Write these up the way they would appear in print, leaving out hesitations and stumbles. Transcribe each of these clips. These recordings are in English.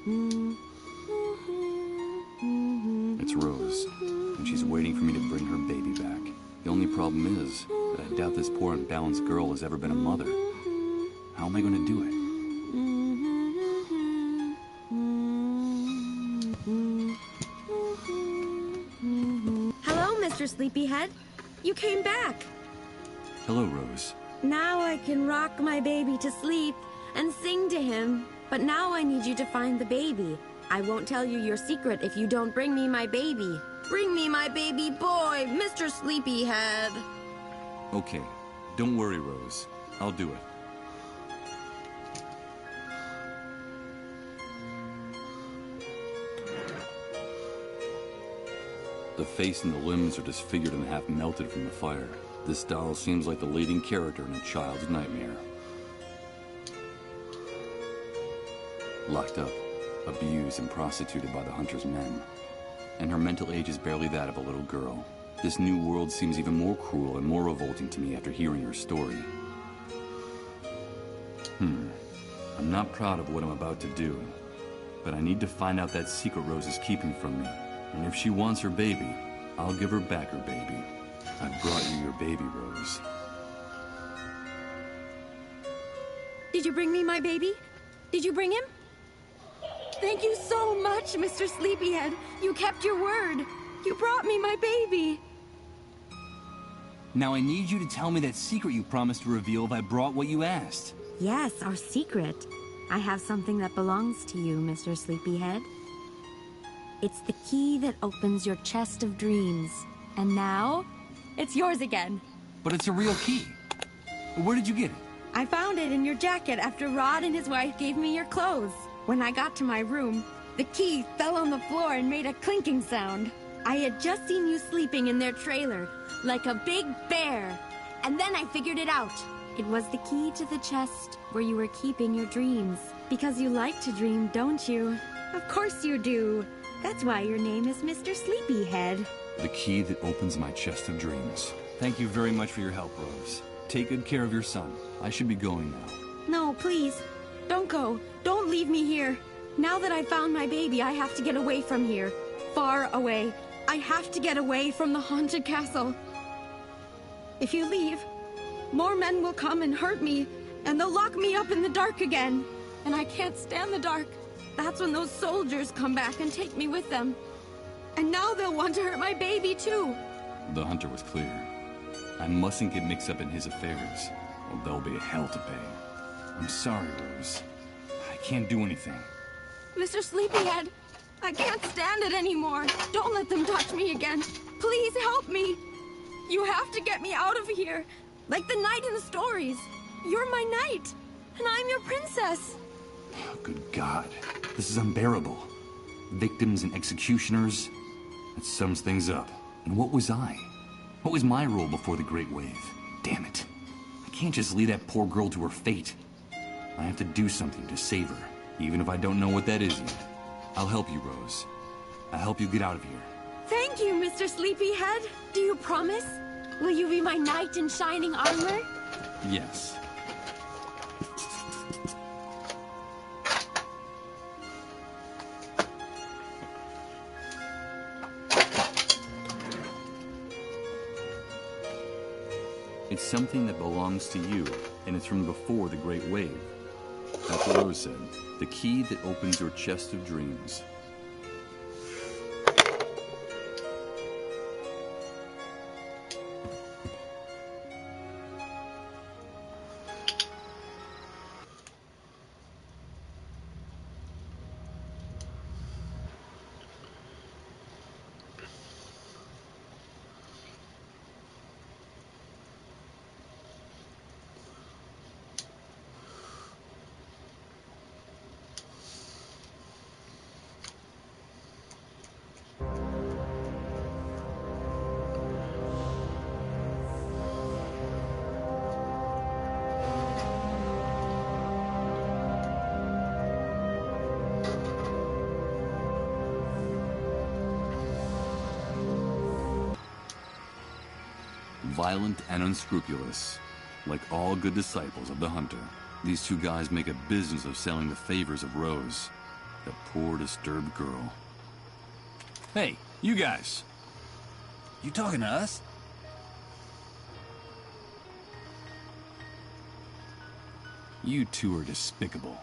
It's Rose, and she's waiting for me to bring her baby back. The only problem is that I doubt this poor unbalanced girl has ever been a mother. How am I going to do it? Hello, Mr. Sleepyhead. You came back. Hello, Rose. Now I can rock my baby to sleep and sing to him. But now I need you to find the baby. I won't tell you your secret if you don't bring me my baby. Bring me my baby boy, Mr. Sleepyhead. Okay, don't worry, Rose. I'll do it. The face and the limbs are disfigured and half melted from the fire. This doll seems like the leading character in a child's nightmare. Locked up, abused and prostituted by the hunter's men. And her mental age is barely that of a little girl. This new world seems even more cruel and more revolting to me after hearing her story. I'm not proud of what I'm about to do, but I need to find out that secret Rose is keeping from me. And if she wants her baby, I'll give her back her baby. I brought you your baby, Rose. Did you bring me my baby? Did you bring him? Thank you so much, Mr. Sleepyhead. You kept your word. You brought me my baby. Now I need you to tell me that secret you promised to reveal if I brought what you asked. Yes, our secret. I have something that belongs to you, Mr. Sleepyhead. It's the key that opens your chest of dreams. And now, it's yours again. But it's a real key. Where did you get it? I found it in your jacket after Rod and his wife gave me your clothes. When I got to my room, the key fell on the floor and made a clinking sound. I had just seen you sleeping in their trailer, like a big bear. And then I figured it out. It was the key to the chest where you were keeping your dreams. Because you like to dream, don't you? Of course you do. That's why your name is Mr. Sleepyhead. The key that opens my chest of dreams. Thank you very much for your help, Rose. Take good care of your son. I should be going now. No, please. Don't go. Don't leave me here. Now that I found my baby, I have to get away from here. Far away. I have to get away from the haunted castle. If you leave, more men will come and hurt me, and they'll lock me up in the dark again. And I can't stand the dark. That's when those soldiers come back and take me with them. And now they'll want to hurt my baby, too. The hunter was clear. I mustn't get mixed up in his affairs, or there'll be hell to pay. I'm sorry, Rose. I can't do anything. Mr. Sleepyhead, I can't stand it anymore. Don't let them touch me again. Please help me. You have to get me out of here. Like the knight in the stories. You're my knight, and I'm your princess. Oh, good God. This is unbearable. Victims and executioners. That sums things up. And what was I? What was my role before the Great Wave? Damn it. I can't just leave that poor girl to her fate. I have to do something to save her, even if I don't know what that is yet. I'll help you, Rose. I'll help you get out of here. Thank you, Mr. Sleepyhead. Do you promise? Will you be my knight in shining armor? Yes. It's something that belongs to you, and it's from before the Great Wave. That's what Rose said. The key that opens your chest of dreams. Violent and unscrupulous. Like all good disciples of the hunter, these two guys make a business of selling the favors of Rose. The poor, disturbed girl. Hey, you guys. You talking to us? You two are despicable.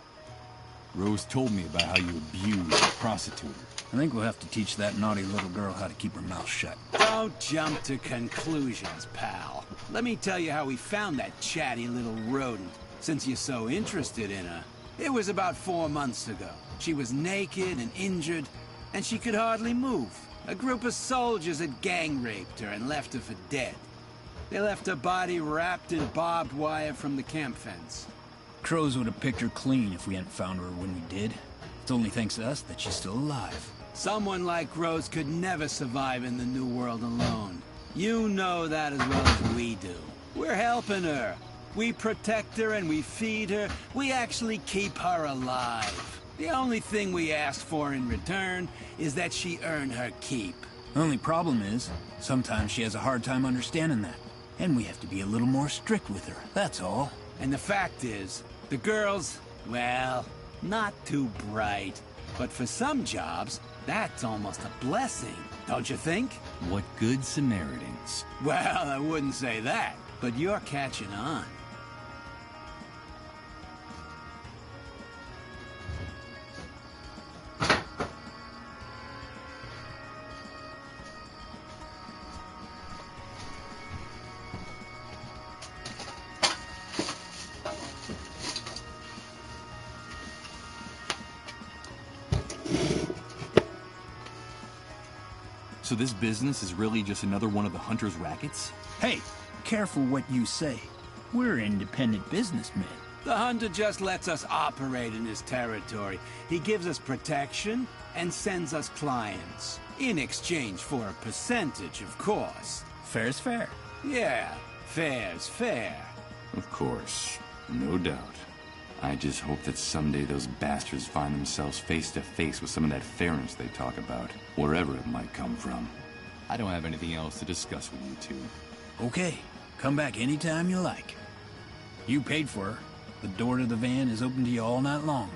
Rose told me about how you abused and prostituted her. I think we'll have to teach that naughty little girl how to keep her mouth shut. Don't jump to conclusions, pal. Let me tell you how we found that chatty little rodent, since you're so interested in her. It was about 4 months ago. She was naked and injured, and she could hardly move. A group of soldiers had gang-raped her and left her for dead. They left her body wrapped in barbed wire from the camp fence. Crows would have picked her clean if we hadn't found her when we did. It's only thanks to us that she's still alive. Someone like Rose could never survive in the New World alone. You know that as well as we do. We're helping her. We protect her and we feed her. We actually keep her alive. The only thing we ask for in return is that she earn her keep. The only problem is, sometimes she has a hard time understanding that. And we have to be a little more strict with her, that's all. And the fact is, the girls, well, not too bright. But for some jobs, that's almost a blessing, don't you think? What good Samaritans. Well, I wouldn't say that, but you're catching on. So this business is really just another one of the Hunter's rackets? Hey, careful what you say. We're independent businessmen. The Hunter just lets us operate in his territory. He gives us protection and sends us clients. In exchange for a percentage, of course. Fair's fair. Yeah, fair's fair. Of course. No doubt. I just hope that someday those bastards find themselves face to face with some of that fairness they talk about, wherever it might come from. I don't have anything else to discuss with you two. Okay, come back anytime you like. You paid for her. The door to the van is open to you all night long.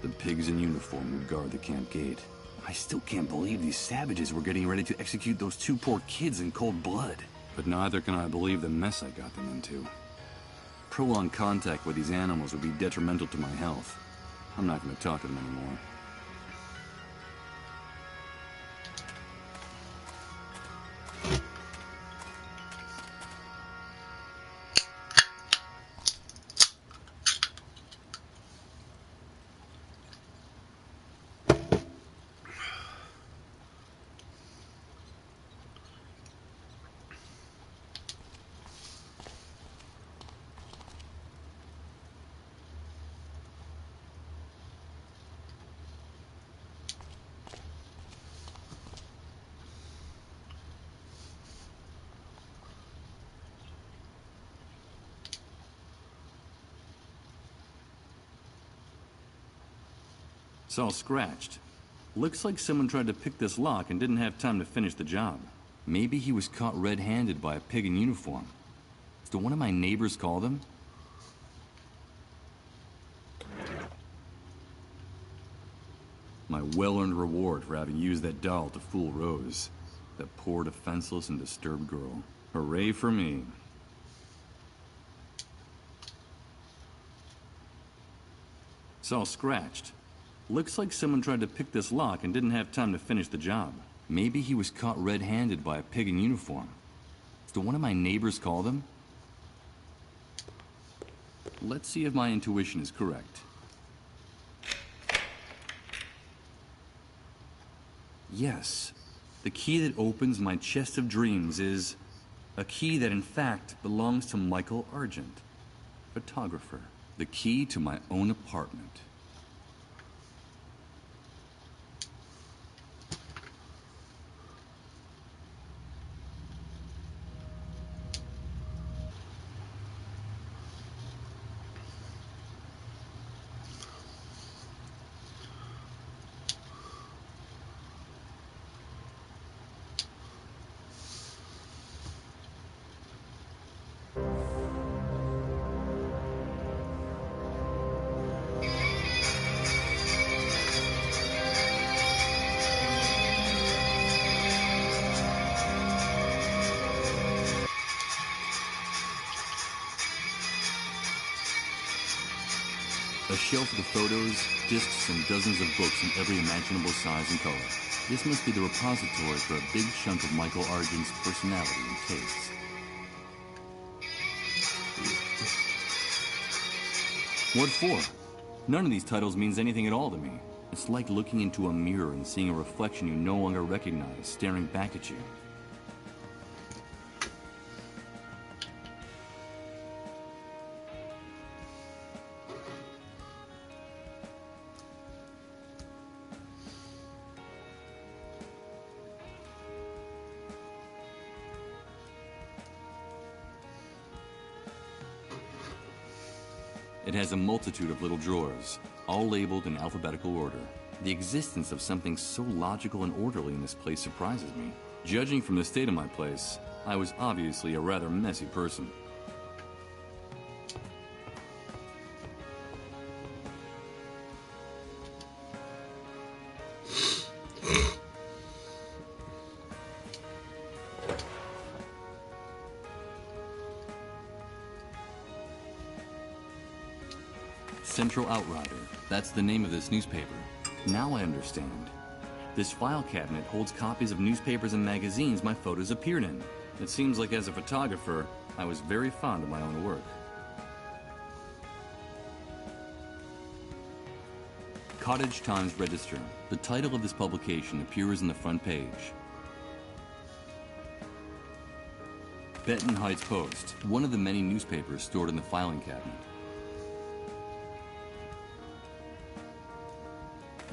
The pigs in uniform would guard the camp gate. I still can't believe these savages were getting ready to execute those two poor kids in cold blood. But neither can I believe the mess I got them into. Prolonged contact with these animals would be detrimental to my health. I'm not going to talk to them anymore. It's all scratched. Looks like someone tried to pick this lock and didn't have time to finish the job. Maybe he was caught red-handed by a pig in uniform. Did one of my neighbors call them? My well-earned reward for having used that doll to fool Rose. That poor, defenseless, and disturbed girl. Hooray for me. It's all scratched. Looks like someone tried to pick this lock and didn't have time to finish the job. Maybe he was caught red-handed by a pig in uniform. Did one of my neighbors call them? Let's see if my intuition is correct. Yes, the key that opens my chest of dreams is a key that in fact belongs to Michael Argent, photographer. The key to my own apartment. A shelf with photos, discs, and dozens of books in every imaginable size and color. This must be the repository for a big chunk of Michael Argent's personality and tastes. What for? None of these titles means anything at all to me. It's like looking into a mirror and seeing a reflection you no longer recognize staring back at you. It has a multitude of little drawers, all labeled in alphabetical order. The existence of something so logical and orderly in this place surprises me. Judging from the state of my place, I was obviously a rather messy person. Central Outrider. That's the name of this newspaper. Now I understand. This file cabinet holds copies of newspapers and magazines my photos appeared in. It seems like as a photographer, I was very fond of my own work. Cottage Times Register. The title of this publication appears on the front page. Benton Heights Post, one of the many newspapers stored in the filing cabinet.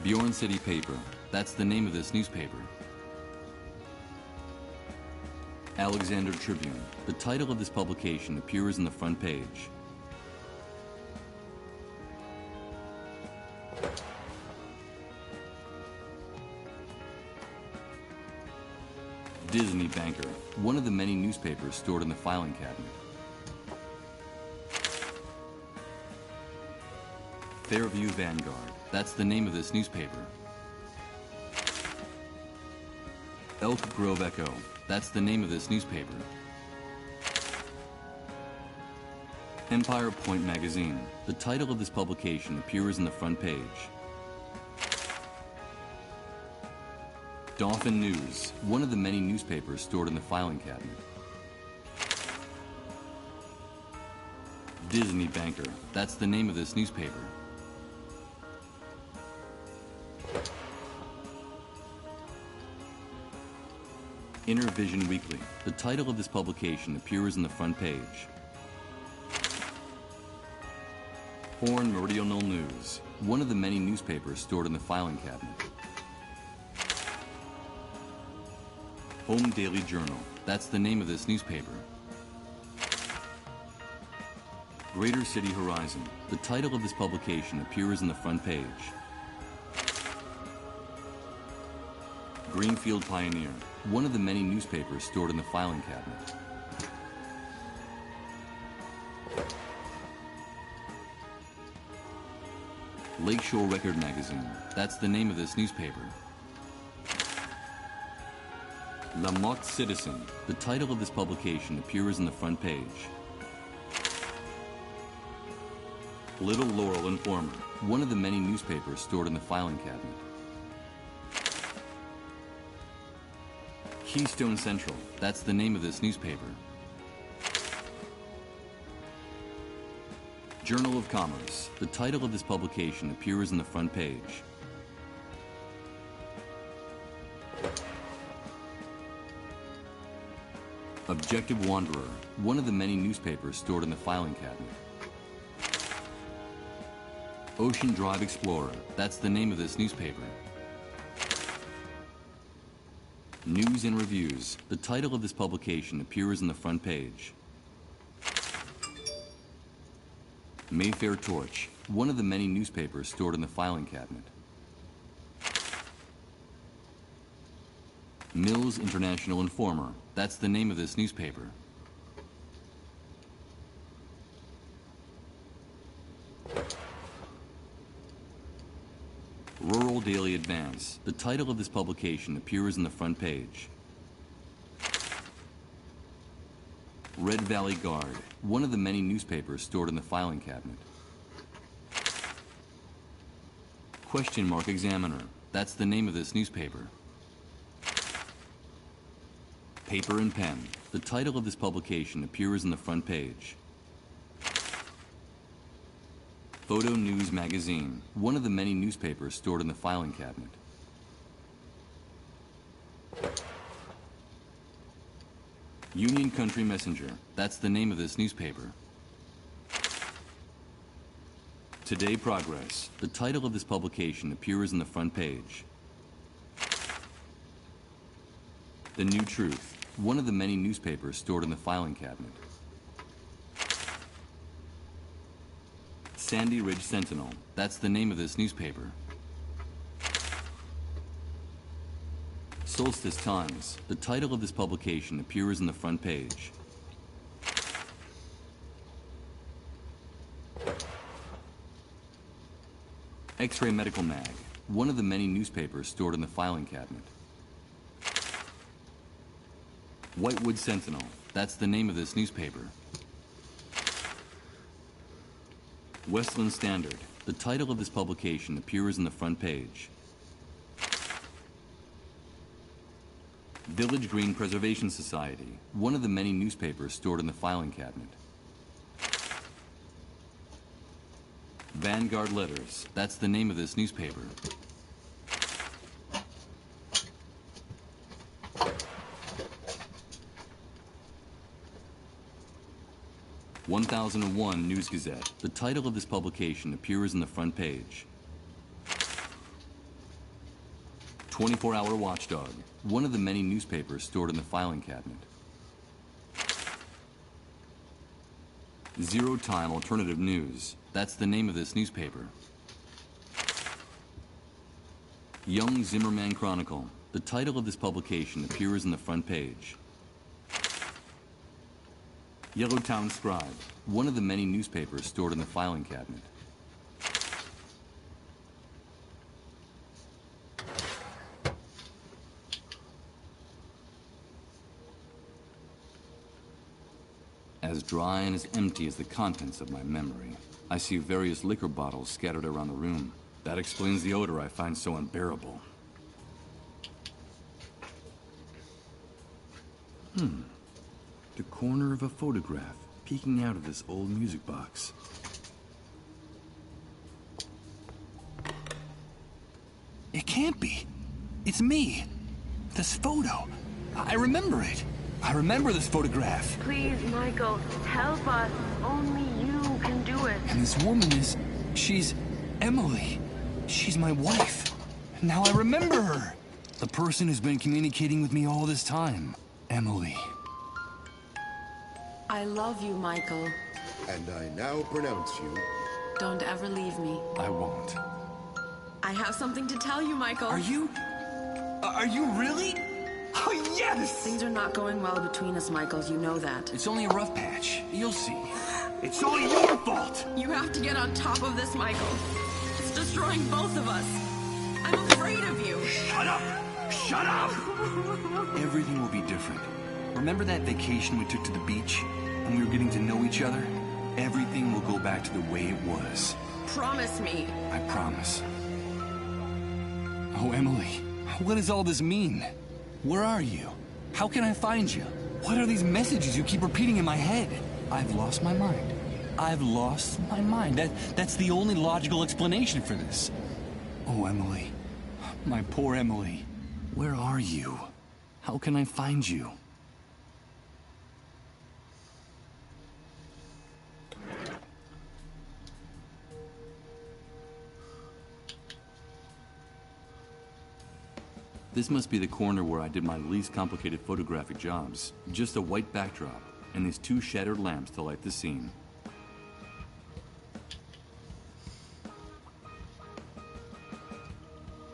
Bjorn City Paper. That's the name of this newspaper. Alexander Tribune. The title of this publication appears on the front page. Disney Banker. One of the many newspapers stored in the filing cabinet. Fairview Vanguard. That's the name of this newspaper. Elk Grove Echo. That's the name of this newspaper. Empire Point Magazine. The title of this publication appears on the front page. Dauphin News. One of the many newspapers stored in the filing cabinet. Disney Banker. That's the name of this newspaper. Inner Vision Weekly. The title of this publication appears on the front page. Horn Meridional News. One of the many newspapers stored in the filing cabinet. Home Daily Journal. That's the name of this newspaper. Greater City Horizon. The title of this publication appears on the front page. Greenfield Pioneer. One of the many newspapers stored in the filing cabinet. Lakeshore Record Magazine. That's the name of this newspaper. La Motte Citizen. The title of this publication appears on the front page. Little Laurel Informer, one of the many newspapers stored in the filing cabinet. Keystone Central, that's the name of this newspaper. Journal of Commerce, the title of this publication appears on the front page. Objective Wanderer, one of the many newspapers stored in the filing cabinet. Ocean Drive Explorer, that's the name of this newspaper. News and Reviews, the title of this publication appears on the front page. Mayfair Torch, one of the many newspapers stored in the filing cabinet. Mills International Informer, that's the name of this newspaper. Rural Daily Advance, the title of this publication appears on the front page. Red Valley Guard, one of the many newspapers stored in the filing cabinet. Question Mark Examiner, that's the name of this newspaper. Paper and Pen, the title of this publication appears on the front page. Photo News Magazine, one of the many newspapers stored in the filing cabinet. Union Country Messenger, that's the name of this newspaper. Today Progress, the title of this publication appears on the front page. The New Truth, one of the many newspapers stored in the filing cabinet. Sandy Ridge Sentinel, that's the name of this newspaper. Solstice Times, the title of this publication appears on the front page. X-Ray Medical Mag, one of the many newspapers stored in the filing cabinet. Whitewood Sentinel, that's the name of this newspaper. Westland Standard, the title of this publication appears on the front page. Village Green Preservation Society, one of the many newspapers stored in the filing cabinet. Vanguard Letters, that's the name of this newspaper. "1001 News Gazette, the title of this publication appears on the front page. 24-Hour Watchdog, one of the many newspapers stored in the filing cabinet. Zero Time Alternative News, that's the name of this newspaper. Young Zimmerman Chronicle, the title of this publication appears on the front page. Yellowtown Scribe, one of the many newspapers stored in the filing cabinet. As dry and as empty as the contents of my memory. I see various liquor bottles scattered around the room. That explains the odor I find so unbearable. The corner of a photograph peeking out of this old music box. It can't be. It's me. This photo. I remember it. I remember this photograph. Please, Michael, help us. Only you can do it. And this woman she's Emily. She's my wife. Now I remember her. The person who's been communicating with me all this time. Emily. I love you, Michael. And I now pronounce you... Don't ever leave me. I won't. I have something to tell you, Michael. Are you really? Oh, yes! Things are not going well between us, Michael. You know that. It's only a rough patch. You'll see. It's all your fault! You have to get on top of this, Michael. It's destroying both of us. I'm afraid of you. Shut up! Shut up! Everything will be different. Remember that vacation we took to the beach? And we were getting to know each other? Everything will go back to the way it was. Promise me. I promise. Oh, Emily, what does all this mean? Where are you? How can I find you? What are these messages you keep repeating in my head? I've lost my mind. I've lost my mind. That's the only logical explanation for this. Oh, Emily. My poor Emily. Where are you? How can I find you? This must be the corner where I did my least complicated photographic jobs. Just a white backdrop, and these two shattered lamps to light the scene.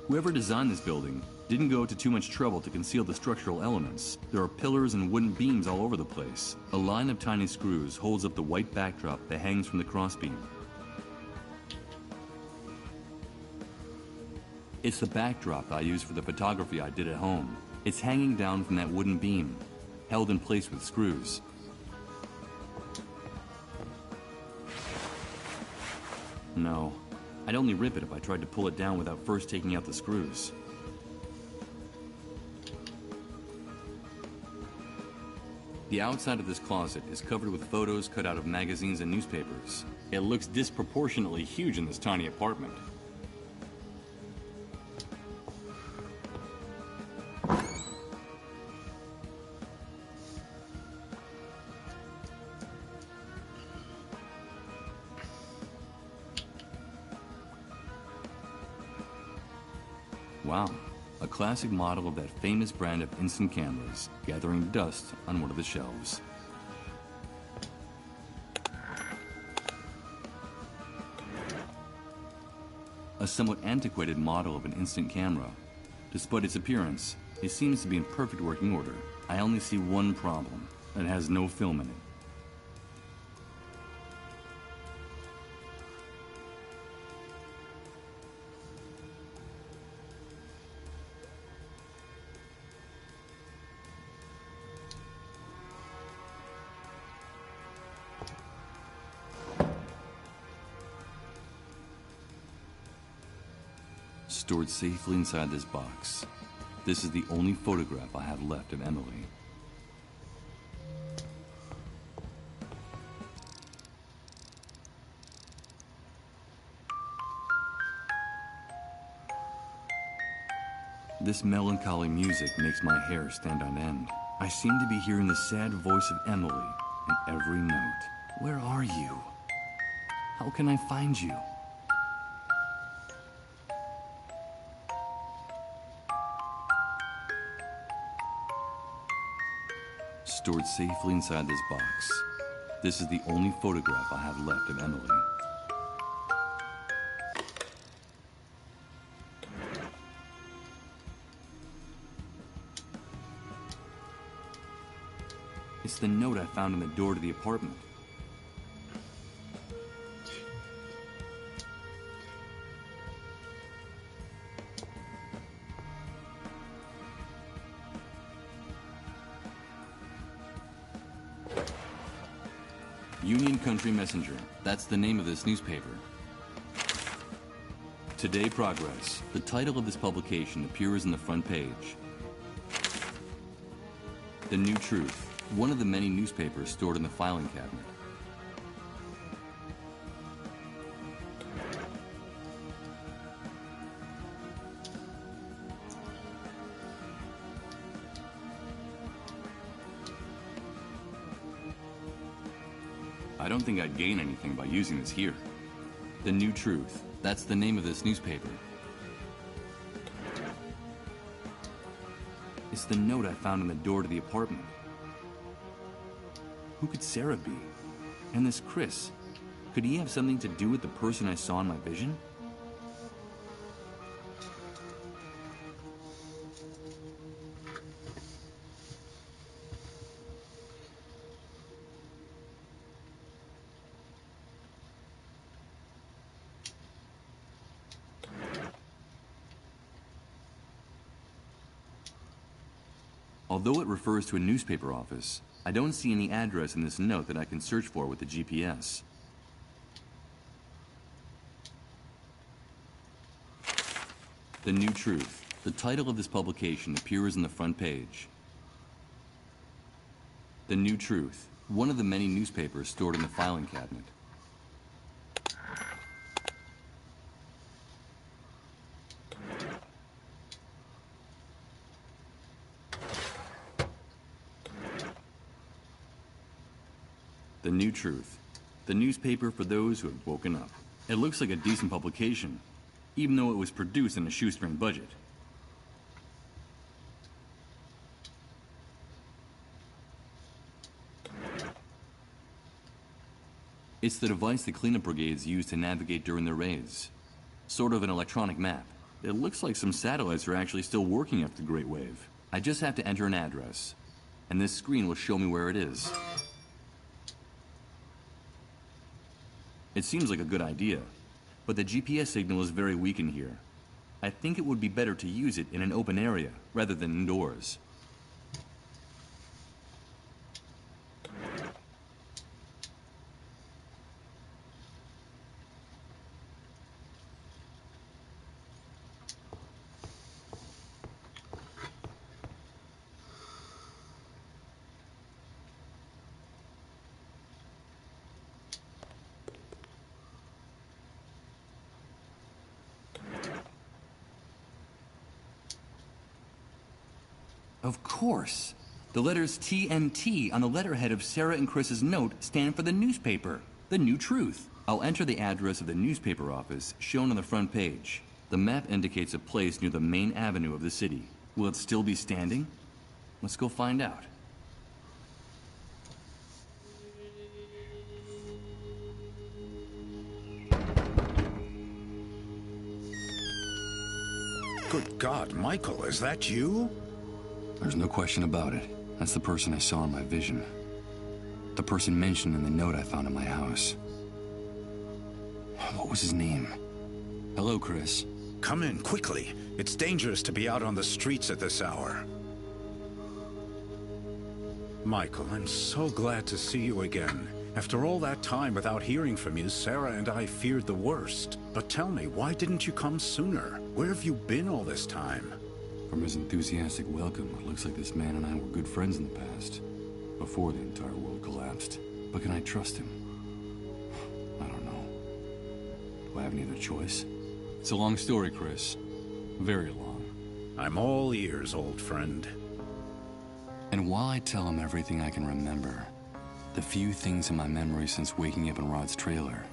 Whoever designed this building didn't go to too much trouble to conceal the structural elements. There are pillars and wooden beams all over the place. A line of tiny screws holds up the white backdrop that hangs from the crossbeam. It's the backdrop I used for the photography I did at home. It's hanging down from that wooden beam, held in place with screws. No, I'd only rip it if I tried to pull it down without first taking out the screws. The outside of this closet is covered with photos cut out of magazines and newspapers. It looks disproportionately huge in this tiny apartment. Wow, a classic model of that famous brand of instant cameras, gathering dust on one of the shelves. A somewhat antiquated model of an instant camera. Despite its appearance, it seems to be in perfect working order. I only see one problem. It has no film in it. Stored safely inside this box. This is the only photograph I have left of Emily. This melancholy music makes my hair stand on end. I seem to be hearing the sad voice of Emily in every note. Where are you? How can I find you? Stored safely inside this box. This is the only photograph I have left of Emily. It's the note I found on the door to the apartment. Union Country Messenger. That's the name of this newspaper. Today Progress. The title of this publication appears on the front page. The New Truth. One of the many newspapers stored in the filing cabinet. I don't think I'd gain anything by using this here. The New Truth. That's the name of this newspaper. It's the note I found on the door to the apartment. Who could Sarah be? And this Chris, could he have something to do with the person I saw in my vision? Although it refers to a newspaper office, I don't see any address in this note that I can search for with the GPS. The New Truth. The title of this publication appears on the front page. The New Truth. One of the many newspapers stored in the filing cabinet. The New Truth. The newspaper for those who have woken up. It looks like a decent publication, even though it was produced on a shoestring budget. It's the device the cleanup brigades use to navigate during their raids. Sort of an electronic map. It looks like some satellites are actually still working after the Great Wave. I just have to enter an address, and this screen will show me where it is. It seems like a good idea, but the GPS signal is very weak in here. I think it would be better to use it in an open area rather than indoors. Of course. The letters TNT on the letterhead of Sarah and Chris's note stand for the newspaper, The New Truth. I'll enter the address of the newspaper office shown on the front page. The map indicates a place near the main avenue of the city. Will it still be standing? Let's go find out. Good God, Michael, is that you? There's no question about it. That's the person I saw in my vision. The person mentioned in the note I found in my house. What was his name? Hello, Chris. Come in, quickly. It's dangerous to be out on the streets at this hour. Michael, I'm so glad to see you again. After all that time without hearing from you, Sarah and I feared the worst. But tell me, why didn't you come sooner? Where have you been all this time? From his enthusiastic welcome, it looks like this man and I were good friends in the past, before the entire world collapsed. But can I trust him? I don't know. Do I have any other choice? It's a long story, Chris. Very long. I'm all ears, old friend. And while I tell him everything I can remember, the few things in my memory since waking up in Rod's trailer,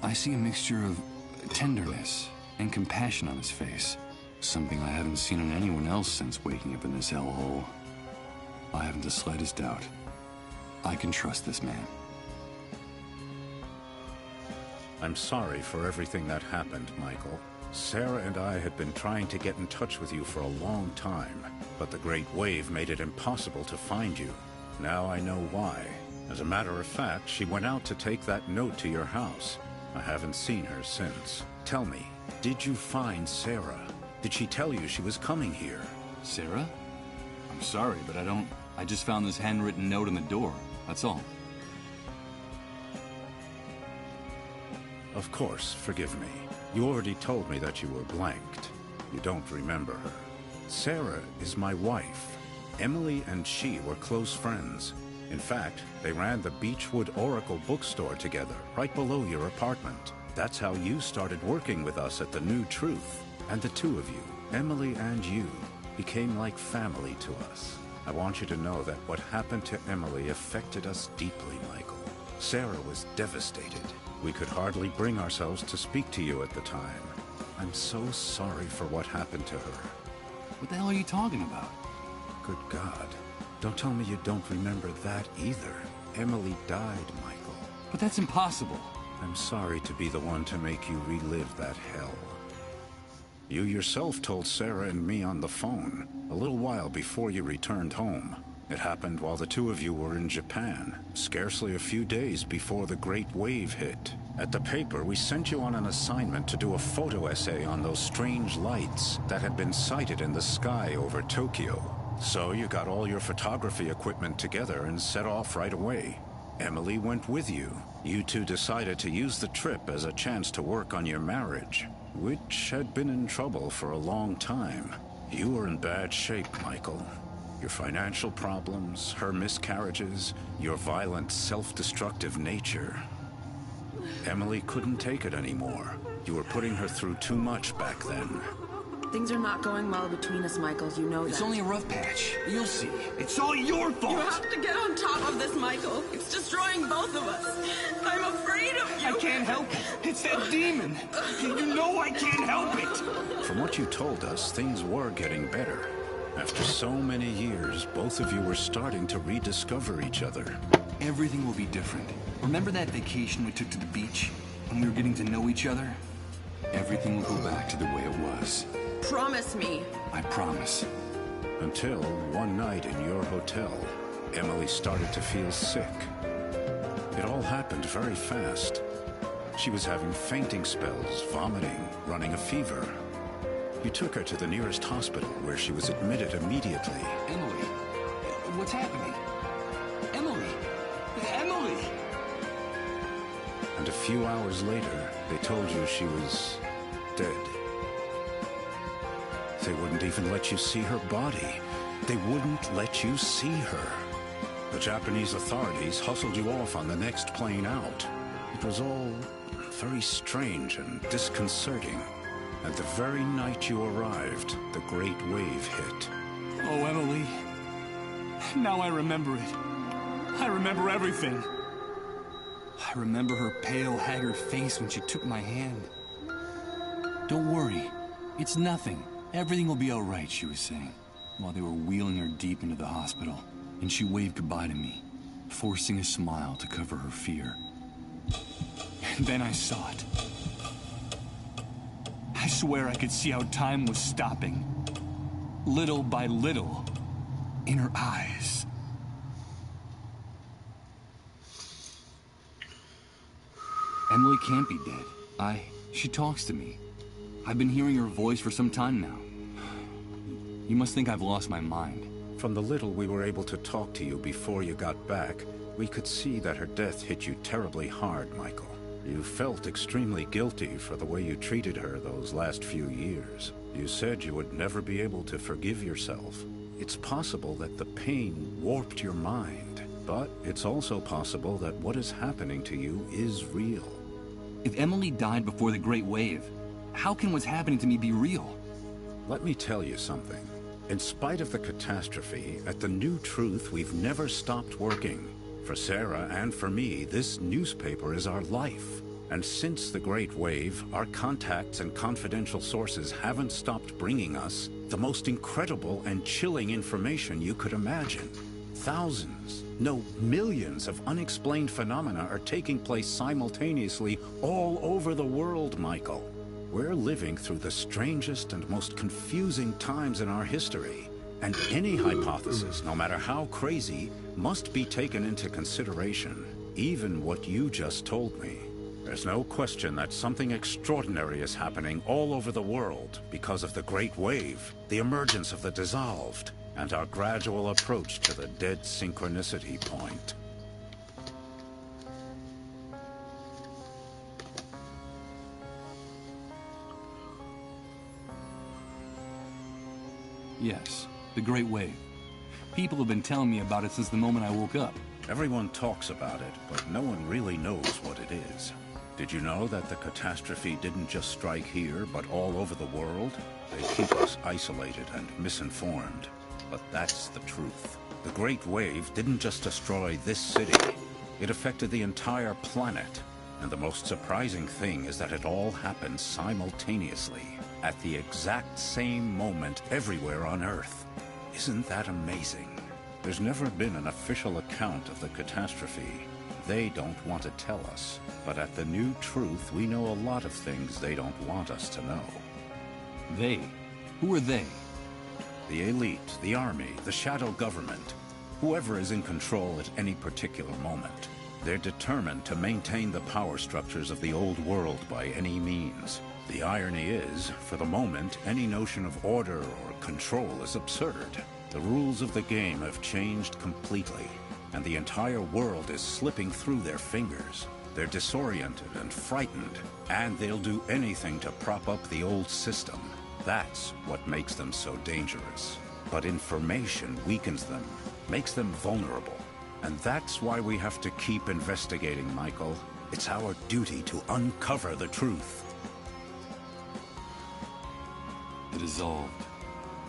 I see a mixture of tenderness and compassion on his face. Something I haven't seen in anyone else since waking up in this hellhole. I haven't the slightest doubt. I can trust this man. I'm sorry for everything that happened, Michael. Sarah and I had been trying to get in touch with you for a long time, but the Great Wave made it impossible to find you. Now I know why. As a matter of fact, she went out to take that note to your house. I haven't seen her since. Tell me, did you find Sarah? Did she tell you she was coming here? Sarah? I'm sorry, but I just found this handwritten note on the door. That's all. Of course, forgive me. You already told me that you were blanked. You don't remember her. Sarah is my wife. Emily and she were close friends. In fact, they ran the Beechwood Oracle bookstore together, right below your apartment. That's how you started working with us at The New Truth. And the two of you, Emily and you, became like family to us. I want you to know that what happened to Emily affected us deeply, Michael. Sarah was devastated. We could hardly bring ourselves to speak to you at the time. I'm so sorry for what happened to her. What the hell are you talking about? Good God. Don't tell me you don't remember that either. Emily died, Michael. But that's impossible. I'm sorry to be the one to make you relive that hell. You yourself told Sarah and me on the phone, a little while before you returned home. It happened while the two of you were in Japan, scarcely a few days before the Great Wave hit. At the paper, we sent you on an assignment to do a photo essay on those strange lights that had been sighted in the sky over Tokyo. So you got all your photography equipment together and set off right away. Emily went with you. You two decided to use the trip as a chance to work on your marriage. which had been in trouble for a long time. You were in bad shape, Michael. Your financial problems, her miscarriages, your violent, self-destructive nature. Emily couldn't take it anymore. You were putting her through too much back then. Things are not going well between us, Michael. You know that. It's only a rough patch. You'll see. It's all your fault! You have to get on top of this, Michael. It's destroying both of us. I'm afraid of you. I can't help it. It's that demon. You know I can't help it. From what you told us, things were getting better. After so many years, both of you were starting to rediscover each other. Everything will be different. Remember that vacation we took to the beach? When we were getting to know each other? Everything will go back to the way it was. Promise me. I promise. Until one night in your hotel, Emily started to feel sick. It all happened very fast. She was having fainting spells, vomiting, running a fever. You took her to the nearest hospital where she was admitted immediately. Emily, what's happening? Emily! Emily! And a few hours later, they told you she was dead. They wouldn't even let you see her body. They wouldn't let you see her. The Japanese authorities hustled you off on the next plane out. It was all very strange and disconcerting. And the very night you arrived, the great wave hit. Oh, Emily. Now I remember it. I remember everything. I remember her pale, haggard face when she took my hand. Don't worry. It's nothing. Everything will be all right, she was saying, while they were wheeling her deep into the hospital. And she waved goodbye to me, forcing a smile to cover her fear. And then I saw it. I swear I could see how time was stopping. Little by little. In her eyes. Emily can't be dead. She talks to me. I've been hearing her voice for some time now. You must think I've lost my mind. From the little we were able to talk to you before you got back, we could see that her death hit you terribly hard, Michael. You felt extremely guilty for the way you treated her those last few years. You said you would never be able to forgive yourself. It's possible that the pain warped your mind, but it's also possible that what is happening to you is real. If Emily died before the Great Wave, how can what's happening to me be real? Let me tell you something. In spite of the catastrophe, at the New Truth, we've never stopped working. For Sarah and for me, this newspaper is our life. And since the Great Wave, our contacts and confidential sources haven't stopped bringing us the most incredible and chilling information you could imagine. Thousands, no, millions of unexplained phenomena are taking place simultaneously all over the world, Michael. We're living through the strangest and most confusing times in our history. And any hypothesis, no matter how crazy, must be taken into consideration. Even what you just told me. There's no question that something extraordinary is happening all over the world because of the Great Wave, the emergence of the dissolved, and our gradual approach to the dead synchronicity point. Yes, the Great Wave. People have been telling me about it since the moment I woke up. Everyone talks about it, but no one really knows what it is. Did you know that the catastrophe didn't just strike here, but all over the world? They keep us isolated and misinformed. But that's the truth. The Great Wave didn't just destroy this city. It affected the entire planet. And the most surprising thing is that it all happened simultaneously, at the exact same moment everywhere on Earth. Isn't that amazing? There's never been an official account of the catastrophe. They don't want to tell us. But at the New Truth, we know a lot of things they don't want us to know. They? Who are they? The elite, the army, the shadow government. Whoever is in control at any particular moment. They're determined to maintain the power structures of the old world by any means. The irony is, for the moment, any notion of order or control is absurd. The rules of the game have changed completely, and the entire world is slipping through their fingers. They're disoriented and frightened, and they'll do anything to prop up the old system. That's what makes them so dangerous. But information weakens them, makes them vulnerable. And that's why we have to keep investigating, Michael. It's our duty to uncover the truth. The dissolved.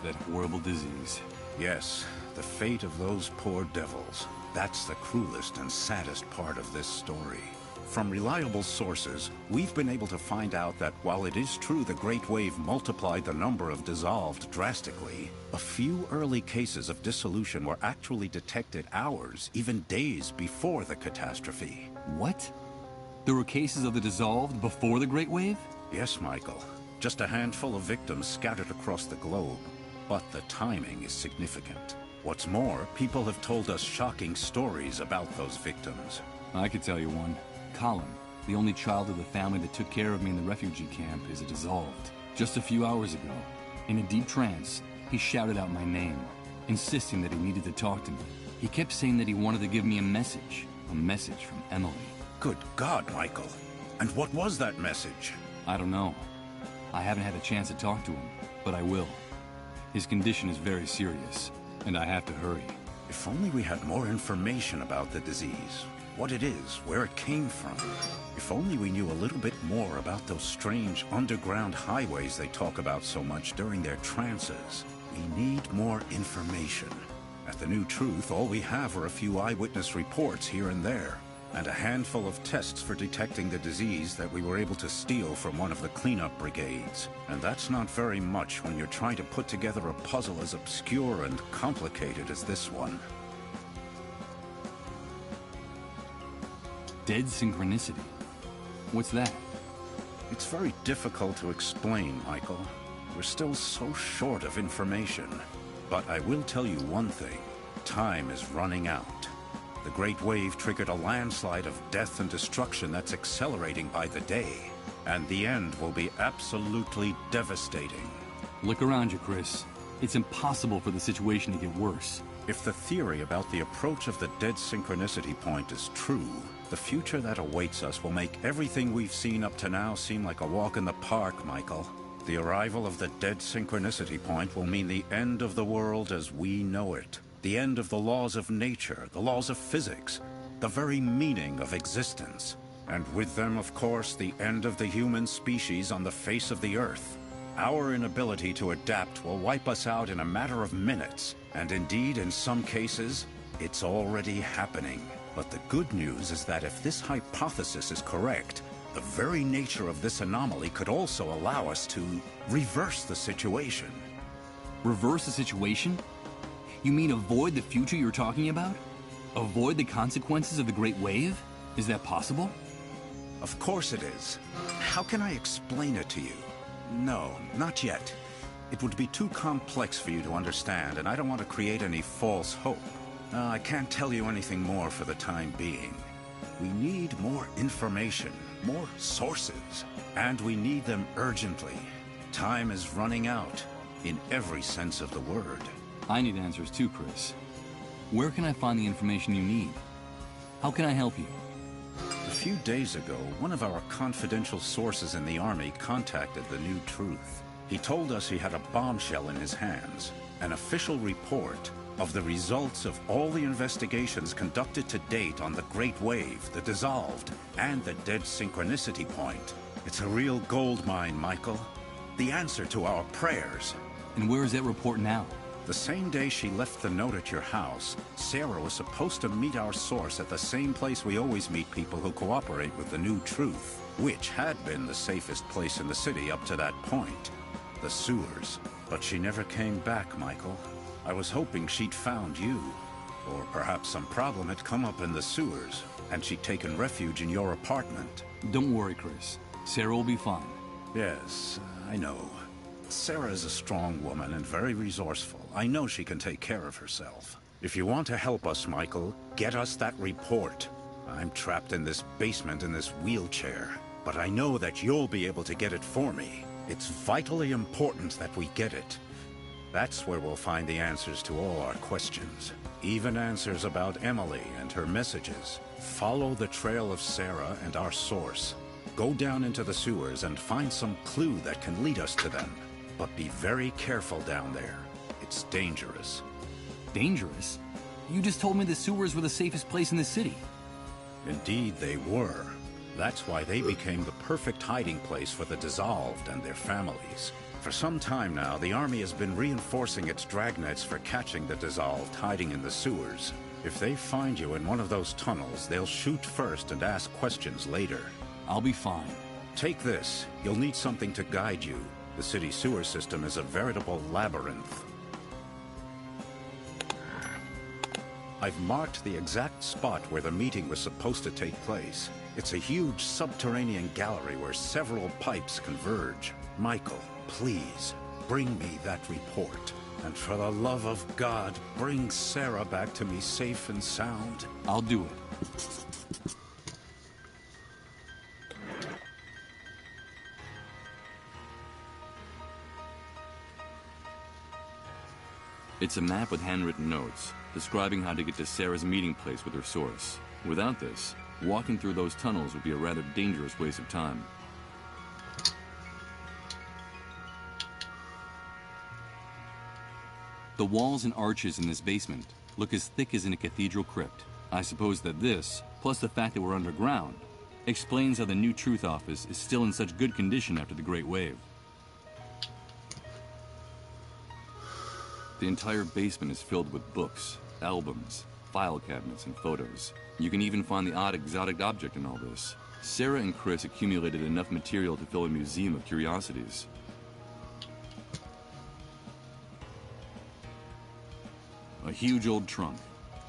That horrible disease. Yes, the fate of those poor devils. That's the cruelest and saddest part of this story. From reliable sources, we've been able to find out that while it is true the Great Wave multiplied the number of dissolved drastically, a few early cases of dissolution were actually detected hours, even days before the catastrophe. What? There were cases of the dissolved before the Great Wave? Yes, Michael. Just a handful of victims scattered across the globe. But the timing is significant. What's more, people have told us shocking stories about those victims. I could tell you one. Colin, the only child of the family that took care of me in the refugee camp, is a dissolved. Just a few hours ago, in a deep trance, he shouted out my name, insisting that he needed to talk to me. He kept saying that he wanted to give me a message from Emily. Good God, Michael. And what was that message? I don't know. I haven't had a chance to talk to him, but I will. His condition is very serious, and I have to hurry. If only we had more information about the disease. What it is, where it came from. If only we knew a little bit more about those strange underground highways they talk about so much during their trances. We need more information. At the New Truth, all we have are a few eyewitness reports here and there, and a handful of tests for detecting the disease that we were able to steal from one of the cleanup brigades. And that's not very much when you're trying to put together a puzzle as obscure and complicated as this one. Dead synchronicity? What's that? It's very difficult to explain, Michael. We're still so short of information. But I will tell you one thing. Time is running out. The Great Wave triggered a landslide of death and destruction that's accelerating by the day. And the end will be absolutely devastating. Look around you, Chris. It's impossible for the situation to get worse. If the theory about the approach of the dead synchronicity point is true, the future that awaits us will make everything we've seen up to now seem like a walk in the park, Michael. The arrival of the dead synchronicity point will mean the end of the world as we know it. The end of the laws of nature, the laws of physics, the very meaning of existence. And with them, of course, the end of the human species on the face of the Earth. Our inability to adapt will wipe us out in a matter of minutes. And indeed, in some cases, it's already happening. But the good news is that if this hypothesis is correct, the very nature of this anomaly could also allow us to reverse the situation. Reverse the situation? You mean avoid the future you're talking about? Avoid the consequences of the Great Wave? Is that possible? Of course it is. How can I explain it to you? No, not yet. It would be too complex for you to understand, and I don't want to create any false hope. I can't tell you anything more for the time being. We need more information, more sources, and we need them urgently. Time is running out, in every sense of the word. I need answers too, Chris. Where can I find the information you need? How can I help you? A few days ago, one of our confidential sources in the Army contacted the New Truth. He told us he had a bombshell in his hands, an official report of the results of all the investigations conducted to date on the Great Wave, the Dissolved, and the Dead Synchronicity Point. It's a real gold mine, Michael. The answer to our prayers. And where is that report now? The same day she left the note at your house, Sarah was supposed to meet our source at the same place we always meet people who cooperate with the New Truth, which had been the safest place in the city up to that point. The sewers. But she never came back, Michael. I was hoping she'd found you. Or perhaps some problem had come up in the sewers, and she'd taken refuge in your apartment. Don't worry, Chris. Sarah will be fine. Yes, I know. Sarah is a strong woman and very resourceful. I know she can take care of herself. If you want to help us, Michael, get us that report. I'm trapped in this basement in this wheelchair, but I know that you'll be able to get it for me. It's vitally important that we get it. That's where we'll find the answers to all our questions. Even answers about Emily and her messages. Follow the trail of Sarah and our source. Go down into the sewers and find some clue that can lead us to them. But be very careful down there. It's dangerous. Dangerous? You just told me the sewers were the safest place in the city. Indeed, they were. That's why they became the perfect hiding place for the dissolved and their families. For some time now, the army has been reinforcing its dragnets for catching the dissolved hiding in the sewers. If they find you in one of those tunnels, they'll shoot first and ask questions later. I'll be fine. Take this. You'll need something to guide you. The city sewer system is a veritable labyrinth. I've marked the exact spot where the meeting was supposed to take place. It's a huge subterranean gallery where several pipes converge. Michael, please, bring me that report. And for the love of God, bring Sarah back to me safe and sound. I'll do it. It's a map with handwritten notes, describing how to get to Sarah's meeting place with her source. Without this, walking through those tunnels would be a rather dangerous waste of time. The walls and arches in this basement look as thick as in a cathedral crypt. I suppose that this, plus the fact that we're underground, explains how the New Truth office is still in such good condition after the Great Wave. The entire basement is filled with books, albums, file cabinets, and photos. You can even find the odd exotic object in all this. Sarah and Chris accumulated enough material to fill a museum of curiosities. A huge old trunk.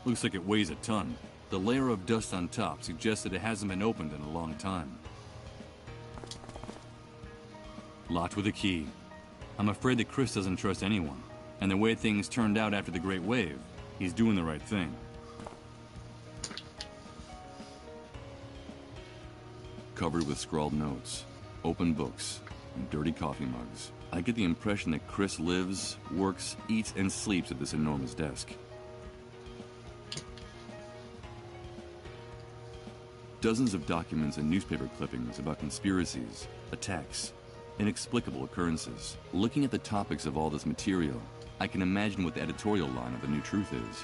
Looks like it weighs a ton. The layer of dust on top suggests that it hasn't been opened in a long time. Locked with a key. I'm afraid that Chris doesn't trust anyone. And the way things turned out after the Great Wave, he's doing the right thing. Covered with scrawled notes, open books, and dirty coffee mugs. I get the impression that Chris lives, works, eats, and sleeps at this enormous desk. Dozens of documents and newspaper clippings about conspiracies, attacks, inexplicable occurrences. Looking at the topics of all this material, I can imagine what the editorial line of the New Truth is.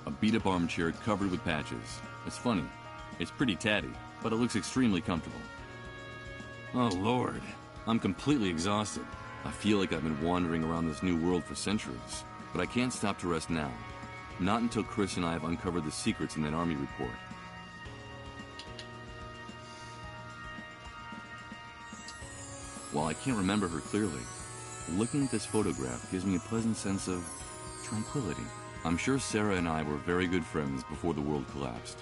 A beat-up armchair covered with patches. It's funny. It's pretty tatty, but it looks extremely comfortable. Oh, Lord. I'm completely exhausted. I feel like I've been wandering around this new world for centuries, but I can't stop to rest now. Not until Chris and I have uncovered the secrets in that army report. While I can't remember her clearly, looking at this photograph gives me a pleasant sense of tranquility. I'm sure Sarah and I were very good friends before the world collapsed.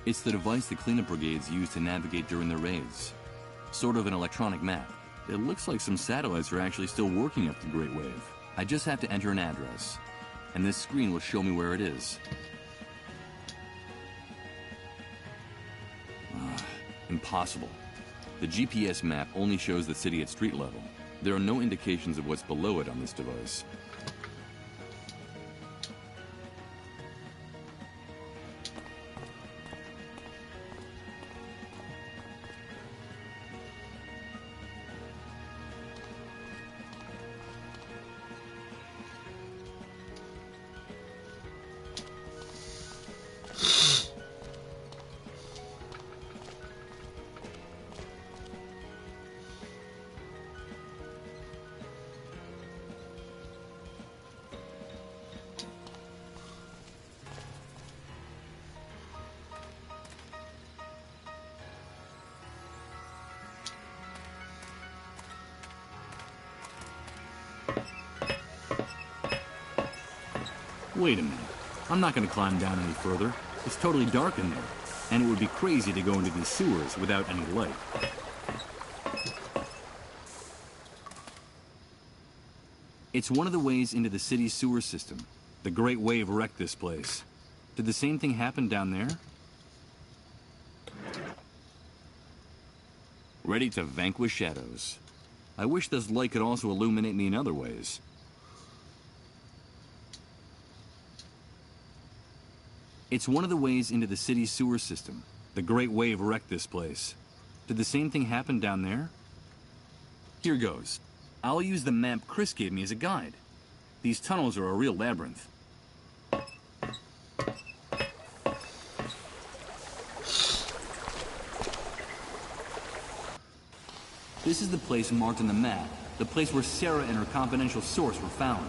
It's the device the cleanup brigades use to navigate during their raids. Sort of an electronic map. It looks like some satellites are actually still working up the Great Wave. I just have to enter an address, and this screen will show me where it is. Impossible. The GPS map only shows the city at street level. There are no indications of what's below it on this device. Wait a minute. I'm not going to climb down any further. It's totally dark in there, and it would be crazy to go into these sewers without any light. It's one of the ways into the city's sewer system. The Great Wave wrecked this place. Did the same thing happen down there? Ready to vanquish shadows. I wish this light could also illuminate me in other ways. It's one of the ways into the city's sewer system. The Great Wave wrecked this place. Did the same thing happen down there? Here goes. I'll use the map Chris gave me as a guide. These tunnels are a real labyrinth. This is the place marked on the map, the place where Sarah and her confidential source were found.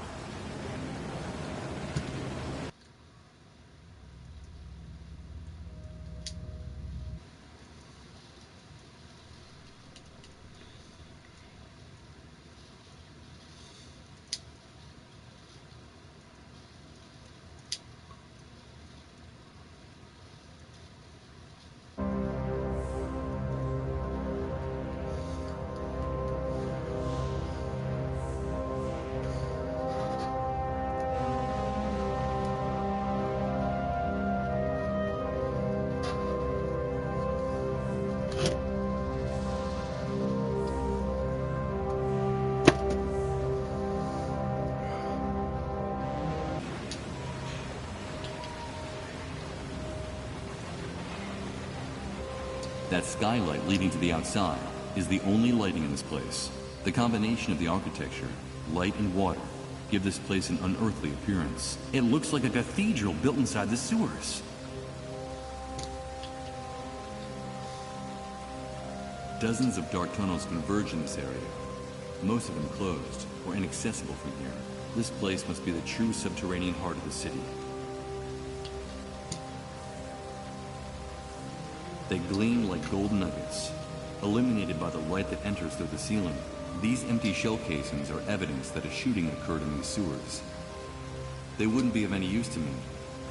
That skylight leading to the outside is the only lighting in this place. The combination of the architecture, light and water, give this place an unearthly appearance. It looks like a cathedral built inside the sewers. Dozens of dark tunnels converge in this area, most of them closed or inaccessible from here. This place must be the true subterranean heart of the city. They gleam like gold nuggets, illuminated by the light that enters through the ceiling. These empty shell casings are evidence that a shooting occurred in these sewers. They wouldn't be of any use to me.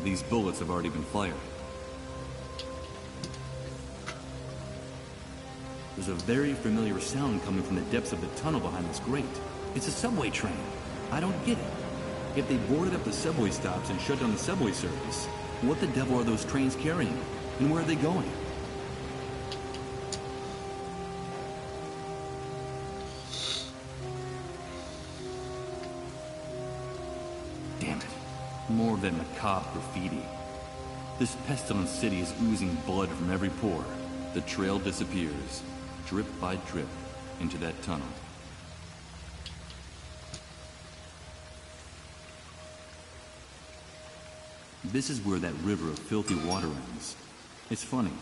These bullets have already been fired. There's a very familiar sound coming from the depths of the tunnel behind this grate. It's a subway train. I don't get it. If they boarded up the subway stops and shut down the subway service, what the devil are those trains carrying? And where are they going? Damn it. More of that macabre graffiti. This pestilent city is oozing blood from every pore. The trail disappears, drip by drip, into that tunnel. This is where that river of filthy water ends. It's funny.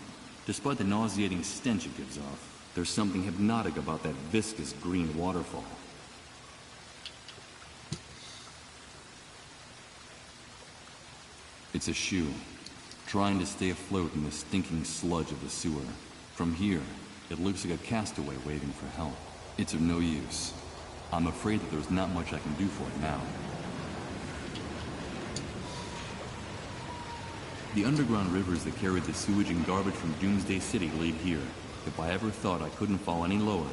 Despite the nauseating stench it gives off, there's something hypnotic about that viscous green waterfall. It's a shoe, trying to stay afloat in the stinking sludge of the sewer. From here, it looks like a castaway waiting for help. It's of no use. I'm afraid that there's not much I can do for it now. The underground rivers that carried the sewage and garbage from Doomsday City lead here. If I ever thought I couldn't fall any lower,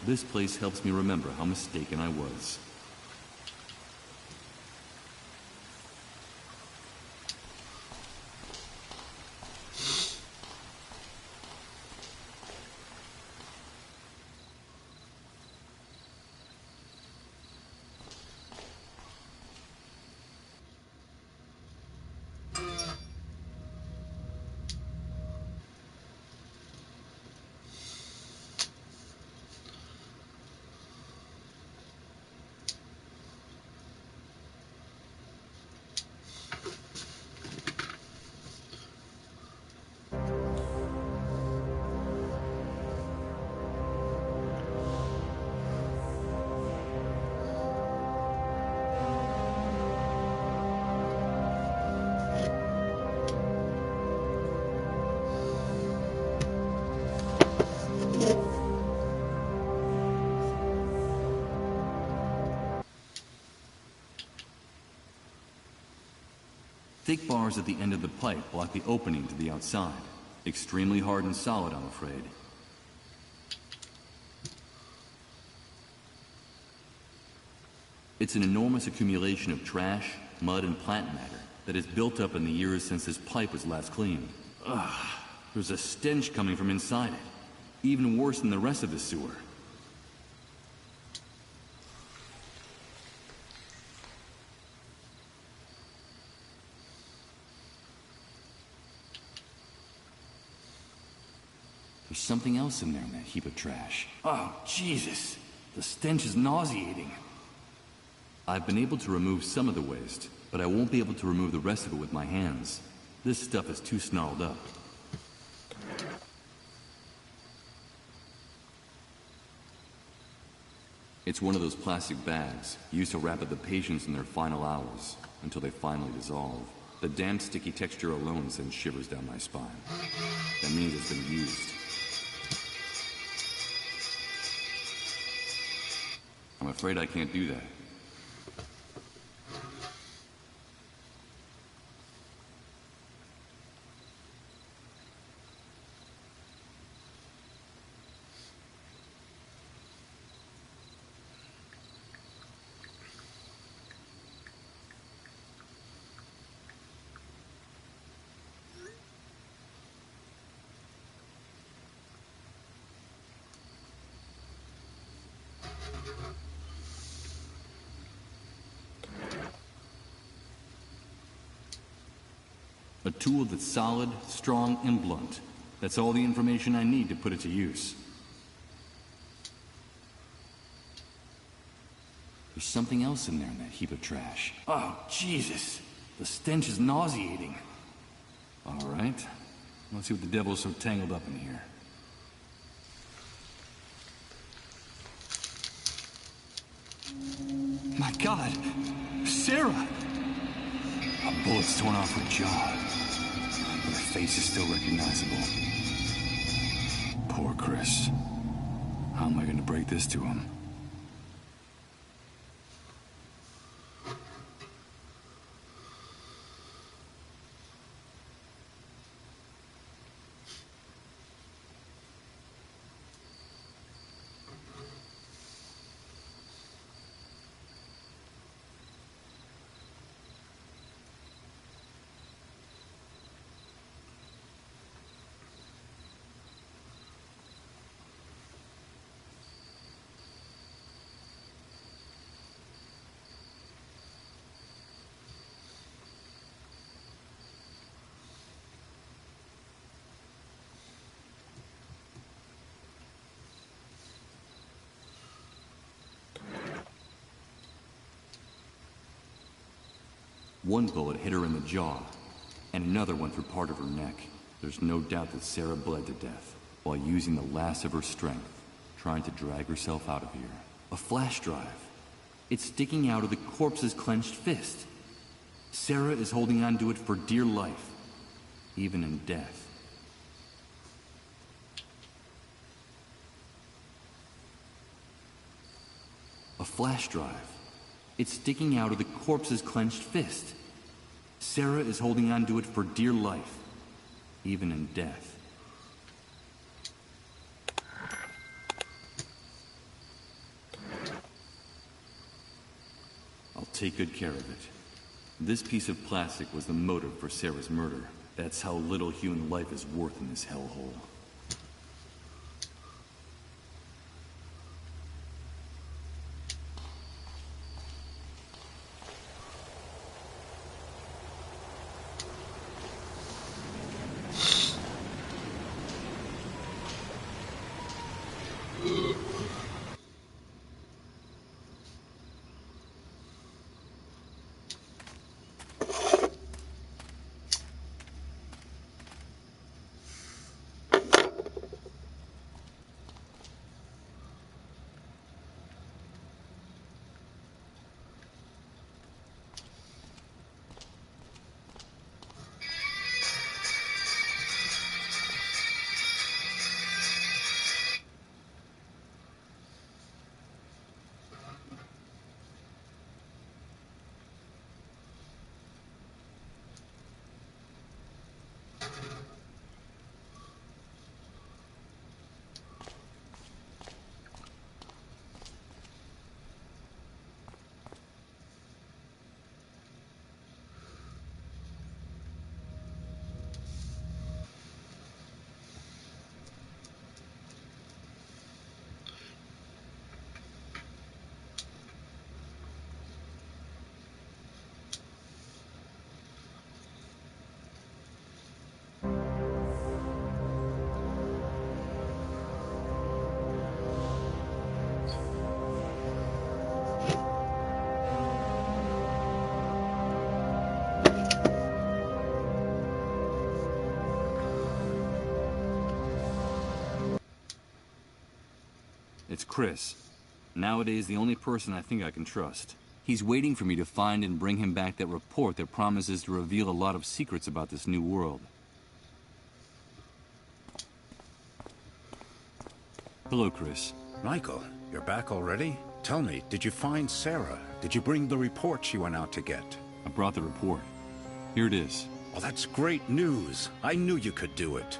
this place helps me remember how mistaken I was. Thick bars at the end of the pipe block the opening to the outside. Extremely hard and solid, I'm afraid. It's an enormous accumulation of trash, mud, and plant matter that has built up in the years since this pipe was last cleaned. Ugh, there's a stench coming from inside it, even worse than the rest of the sewer. There's something else in there in that heap of trash. Oh, Jesus! The stench is nauseating. I've been able to remove some of the waste, but I won't be able to remove the rest of it with my hands. This stuff is too snarled up. It's one of those plastic bags used to wrap up the patients in their final hours until they finally dissolve. The damp, sticky texture alone sends shivers down my spine. That means it's been used. I'm afraid I can't do that. A tool that's solid, strong, and blunt. That's all the information I need to put it to use. There's something else in there in that heap of trash. Oh, Jesus! The stench is nauseating. All right. Let's see what the devil is so tangled up in here. My God! Sarah! A bullet's torn off her jaw. But her face is still recognizable. Poor Chris. How am I going to break this to him? One bullet hit her in the jaw, and another went through part of her neck. There's no doubt that Sarah bled to death, while using the last of her strength, trying to drag herself out of here. A flash drive. It's sticking out of the corpse's clenched fist. Sarah is holding on to it for dear life, even in death. A flash drive. It's sticking out of the corpse's clenched fist. Sarah is holding on to it for dear life, even in death. I'll take good care of it. This piece of plastic was the motive for Sarah's murder. That's how little human life is worth in this hellhole. It's Chris. Nowadays, the only person I think I can trust. He's waiting for me to find and bring him back that report that promises to reveal a lot of secrets about this new world. Hello, Chris. Michael, you're back already? Tell me, did you find Sarah? Did you bring the report she went out to get? I brought the report. Here it is. Oh, that's great news. I knew you could do it.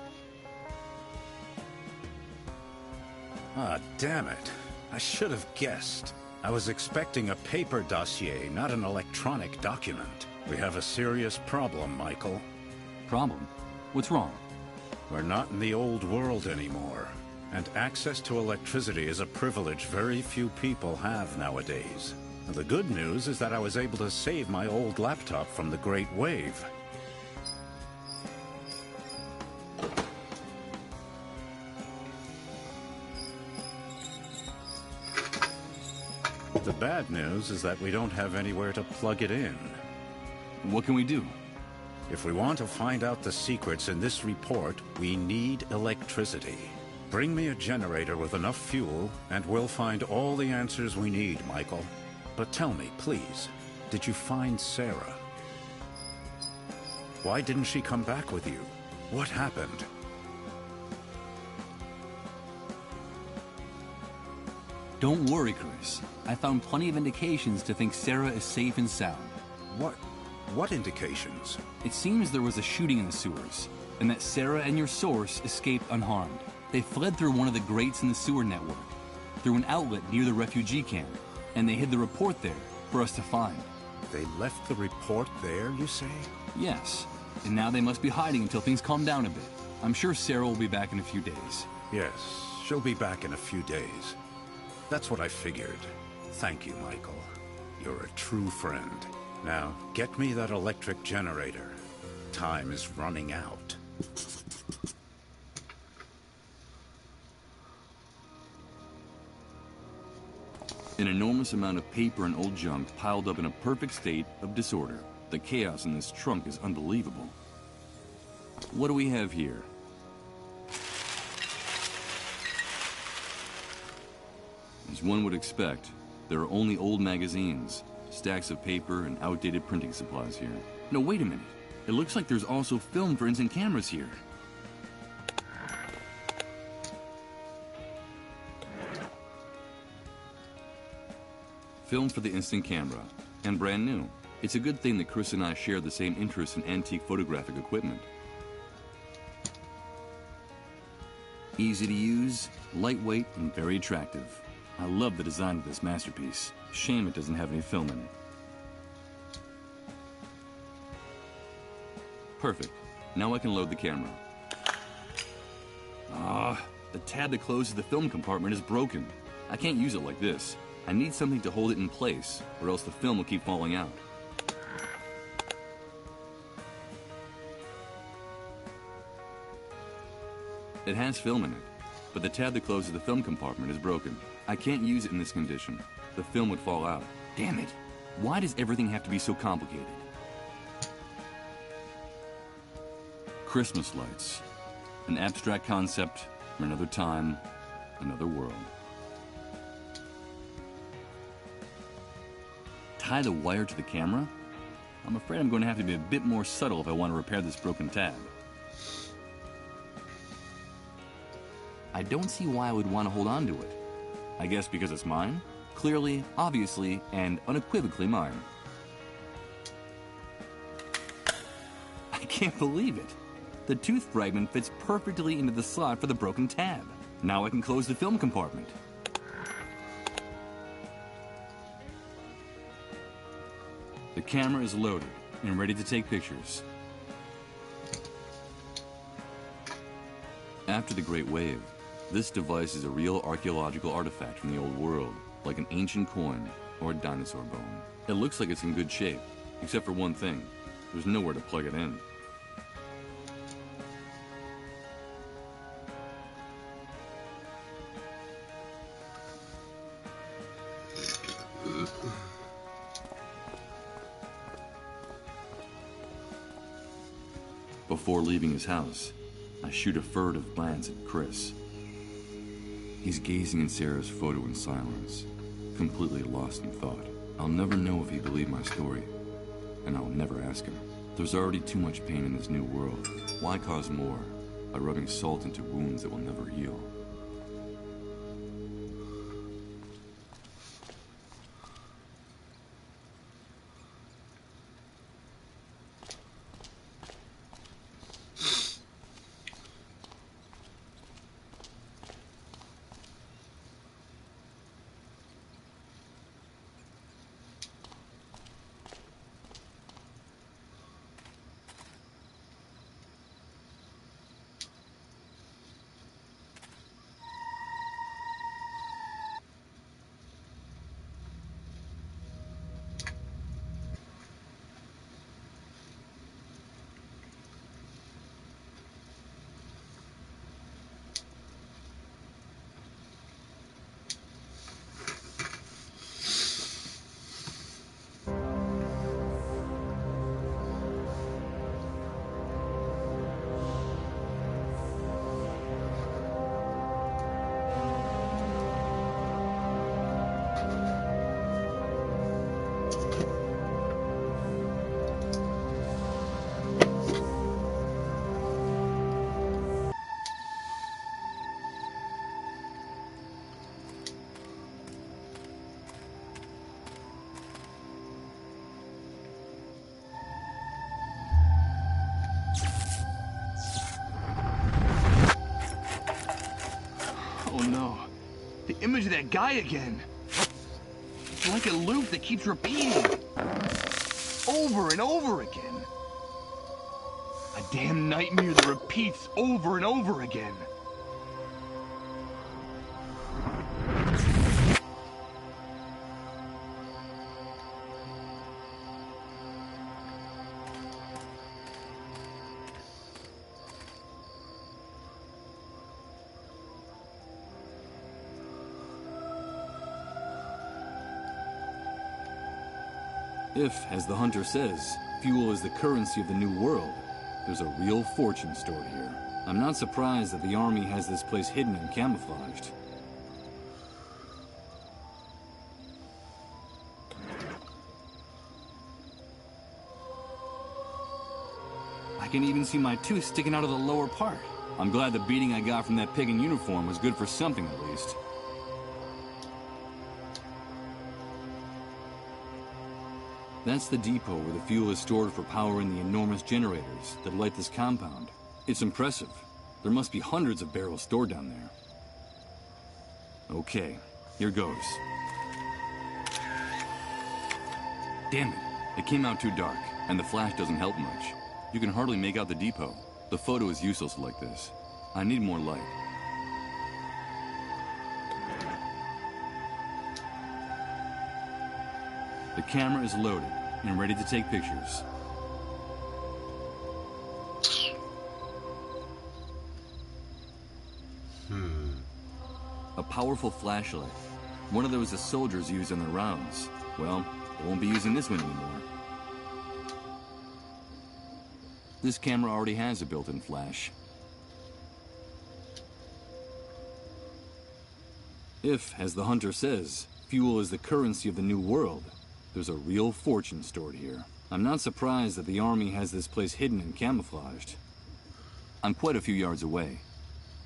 Ah, damn it. I should have guessed. I was expecting a paper dossier, not an electronic document. We have a serious problem, Michael. Problem? What's wrong? We're not in the old world anymore. And access to electricity is a privilege very few people have nowadays. And the good news is that I was able to save my old laptop from the Great Wave. The bad news is that we don't have anywhere to plug it in. What can we do? If we want to find out the secrets in this report, we need electricity. Bring me a generator with enough fuel, and we'll find all the answers we need, Michael. But tell me, please, did you find Sarah? Why didn't she come back with you? What happened? Don't worry, Chris. I found plenty of indications to think Sarah is safe and sound. What indications? It seems there was a shooting in the sewers, and that Sarah and your source escaped unharmed. They fled through one of the grates in the sewer network, through an outlet near the refugee camp, and they hid the report there for us to find. They left the report there, you say? Yes, and now they must be hiding until things calm down a bit. I'm sure Sarah will be back in a few days. Yes, she'll be back in a few days. That's what I figured. Thank you, Michael. You're a true friend. Now, get me that electric generator. Time is running out. An enormous amount of paper and old junk piled up in a perfect state of disorder. The chaos in this trunk is unbelievable. What do we have here? As one would expect, there are only old magazines, stacks of paper, and outdated printing supplies here. No, wait a minute. It looks like there's also film for instant cameras here. Film for the instant camera, and brand new. It's a good thing that Chris and I share the same interest in antique photographic equipment. Easy to use, lightweight, and very attractive. I love the design of this masterpiece. Shame it doesn't have any film in it. Perfect. Now I can load the camera. The tab that closes the film compartment is broken. I can't use it like this. I need something to hold it in place, or else the film will keep falling out. It has film in it, but the tab that closes the film compartment is broken. I can't use it in this condition. The film would fall out. Damn it! Why does everything have to be so complicated? Christmas lights. An abstract concept from another time, another world. Tie the wire to the camera? I'm afraid I'm going to have to be a bit more subtle if I want to repair this broken tab. I don't see why I would want to hold on to it. I guess because it's mine? Clearly, obviously, and unequivocally mine. I can't believe it. The tooth fragment fits perfectly into the slot for the broken tab. Now I can close the film compartment. The camera is loaded and ready to take pictures. After the Great Wave, this device is a real archaeological artifact from the old world, like an ancient coin or a dinosaur bone. It looks like it's in good shape, except for one thing. There's nowhere to plug it in. Before leaving his house, I shoot a furtive glance at Chris. He's gazing in Sarah's photo in silence, completely lost in thought. I'll never know if he believed my story, and I'll never ask him. There's already too much pain in this new world. Why cause more by rubbing salt into wounds that will never heal? Oh no. The image of that guy again. It's like a loop that keeps repeating. Over and over again. A damn nightmare that repeats over and over again. If, as the hunter says, fuel is the currency of the new world, there's a real fortune stored here. I'm not surprised that the army has this place hidden and camouflaged. I can even see my tooth sticking out of the lower part. I'm glad the beating I got from that pig in uniform was good for something at least. That's the depot where the fuel is stored for powering the enormous generators that light this compound. It's impressive. There must be hundreds of barrels stored down there. Okay, here goes. Damn it, it came out too dark, and the flash doesn't help much. You can hardly make out the depot. The photo is useless like this. I need more light. The camera is loaded and ready to take pictures. A powerful flashlight. One of those the soldiers use in their rounds. Well, they won't be using this one anymore. This camera already has a built-in flash. If, as the hunter says, fuel is the currency of the new world, there's a real fortune stored here. I'm not surprised that the army has this place hidden and camouflaged. I'm quite a few yards away.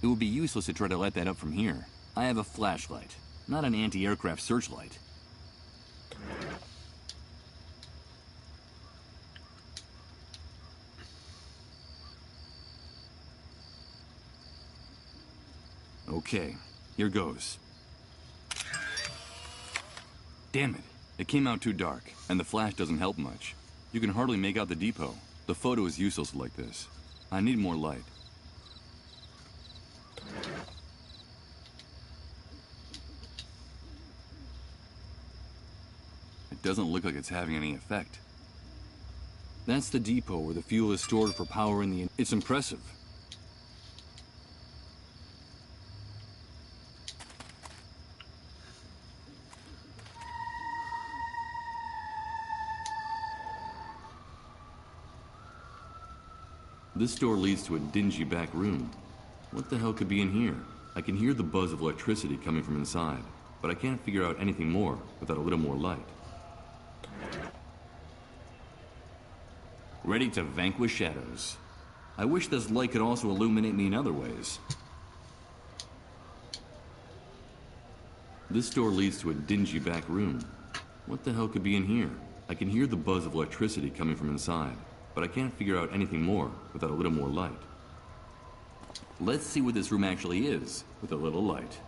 It would be useless to try to light that up from here. I have a flashlight, not an anti-aircraft searchlight. Okay, here goes. Damn it. It came out too dark, and the flash doesn't help much. You can hardly make out the depot. The photo is useless like this. I need more light. It doesn't look like it's having any effect. That's the depot where the fuel is stored for powering the... It's impressive. This door leads to a dingy back room. What the hell could be in here? I can hear the buzz of electricity coming from inside, but I can't figure out anything more without a little more light. Ready to vanquish shadows. I wish this light could also illuminate me in other ways. This door leads to a dingy back room. What the hell could be in here? I can hear the buzz of electricity coming from inside, but I can't figure out anything more without a little more light. Let's see what this room actually is with a little light.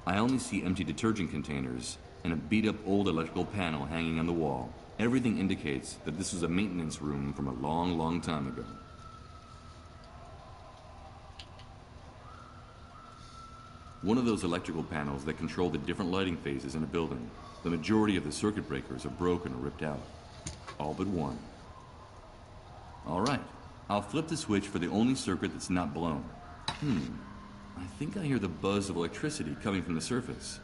I only see empty detergent containers and a beat-up old electrical panel hanging on the wall. Everything indicates that this was a maintenance room from a long, long time ago. One of those electrical panels that control the different lighting phases in a building. The majority of the circuit breakers are broken or ripped out. All but one. All right, I'll flip the switch for the only circuit that's not blown. I think I hear the buzz of electricity coming from the surface.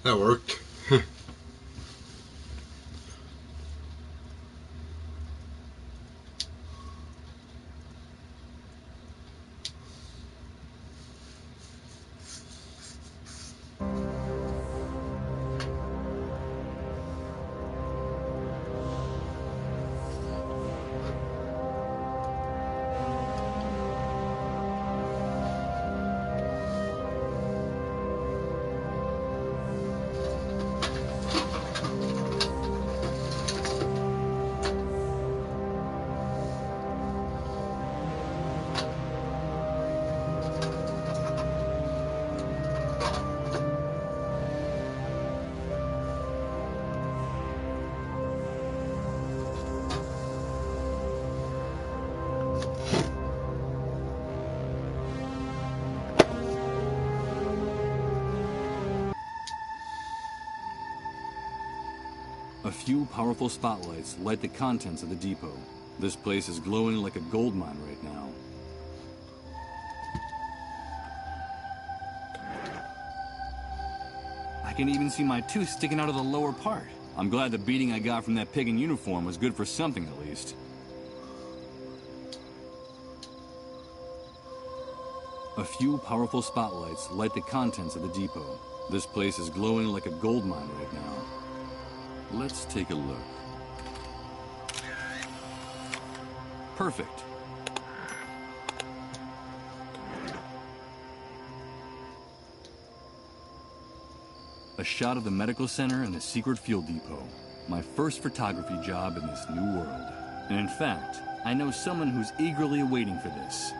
That worked. A few powerful spotlights light the contents of the depot. This place is glowing like a gold mine right now. I can even see my tooth sticking out of the lower part. I'm glad the beating I got from that pig in uniform was good for something at least. A few powerful spotlights light the contents of the depot. This place is glowing like a gold mine right now. Let's take a look. Perfect. A shot of the medical center and the secret fuel depot. My first photography job in this new world. And in fact, I know someone who's eagerly waiting for this.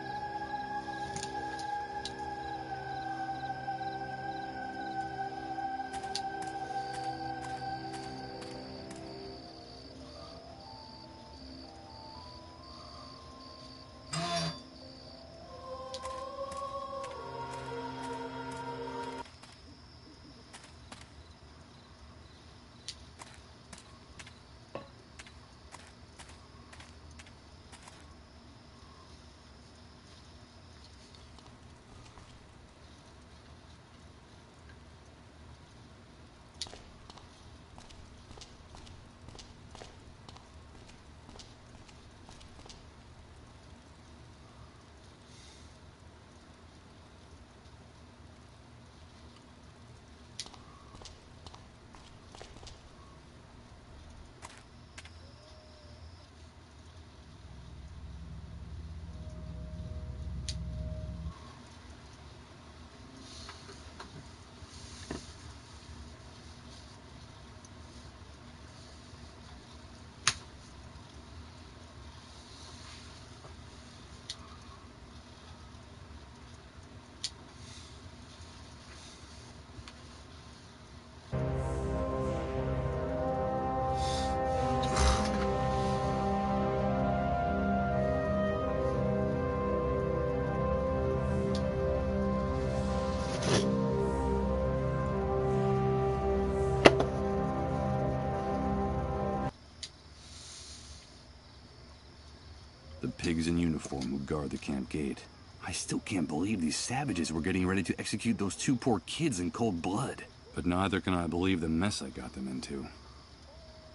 pigs in uniform who guard the camp gate. I still can't believe these savages were getting ready to execute those two poor kids in cold blood. But neither can I believe the mess I got them into.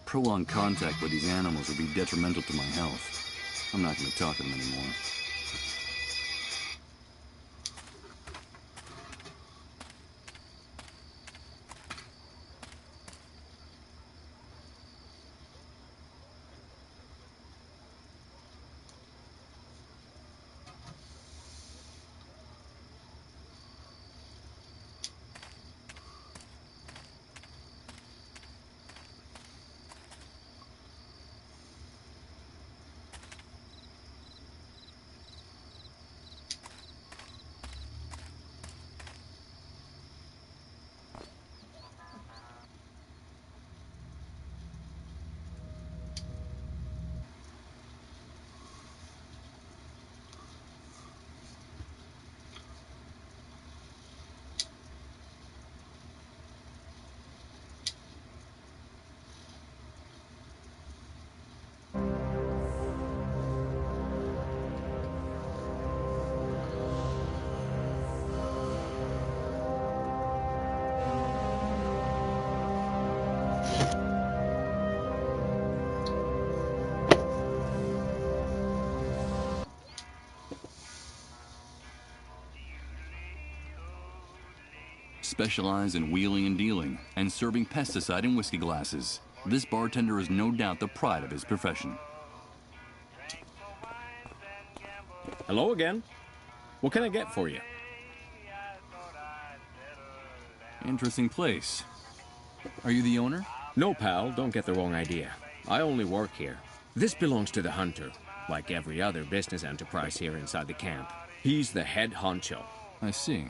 Prolonged contact with these animals would be detrimental to my health. I'm not going to talk to them anymore. Specialize in wheeling and dealing and serving pesticide in whiskey glasses. This bartender is no doubt the pride of his profession. Hello again. What can I get for you? Interesting place. Are you the owner? No, pal, don't get the wrong idea. I only work here. This belongs to the hunter, like every other business enterprise here inside the camp. He's the head honcho. I see.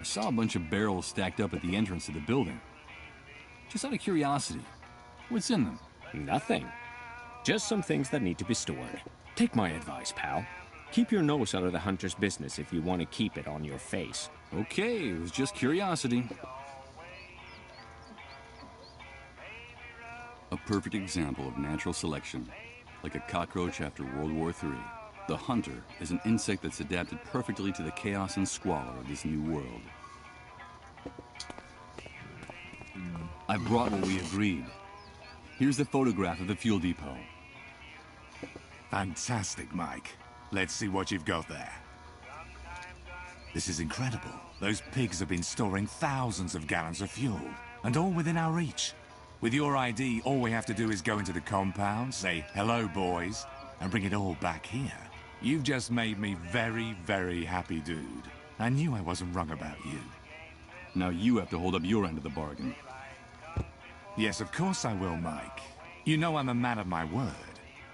I saw a bunch of barrels stacked up at the entrance to the building. Just out of curiosity, what's in them? Nothing. Just some things that need to be stored. Take my advice, pal. Keep your nose out of the hunter's business if you want to keep it on your face. Okay, it was just curiosity. A perfect example of natural selection, like a cockroach after World War III. The hunter is an insect that's adapted perfectly to the chaos and squalor of this new world. I brought what we agreed. Here's the photograph of the fuel depot. Fantastic, Mike. Let's see what you've got there. This is incredible. Those pigs have been storing thousands of gallons of fuel, and all within our reach. With your ID, all we have to do is go into the compound, say, "Hello, boys," and bring it all back here. You've just made me very, very happy, dude. I knew I wasn't wrong about you. Now you have to hold up your end of the bargain. Yes, of course I will, Mike. You know I'm a man of my word.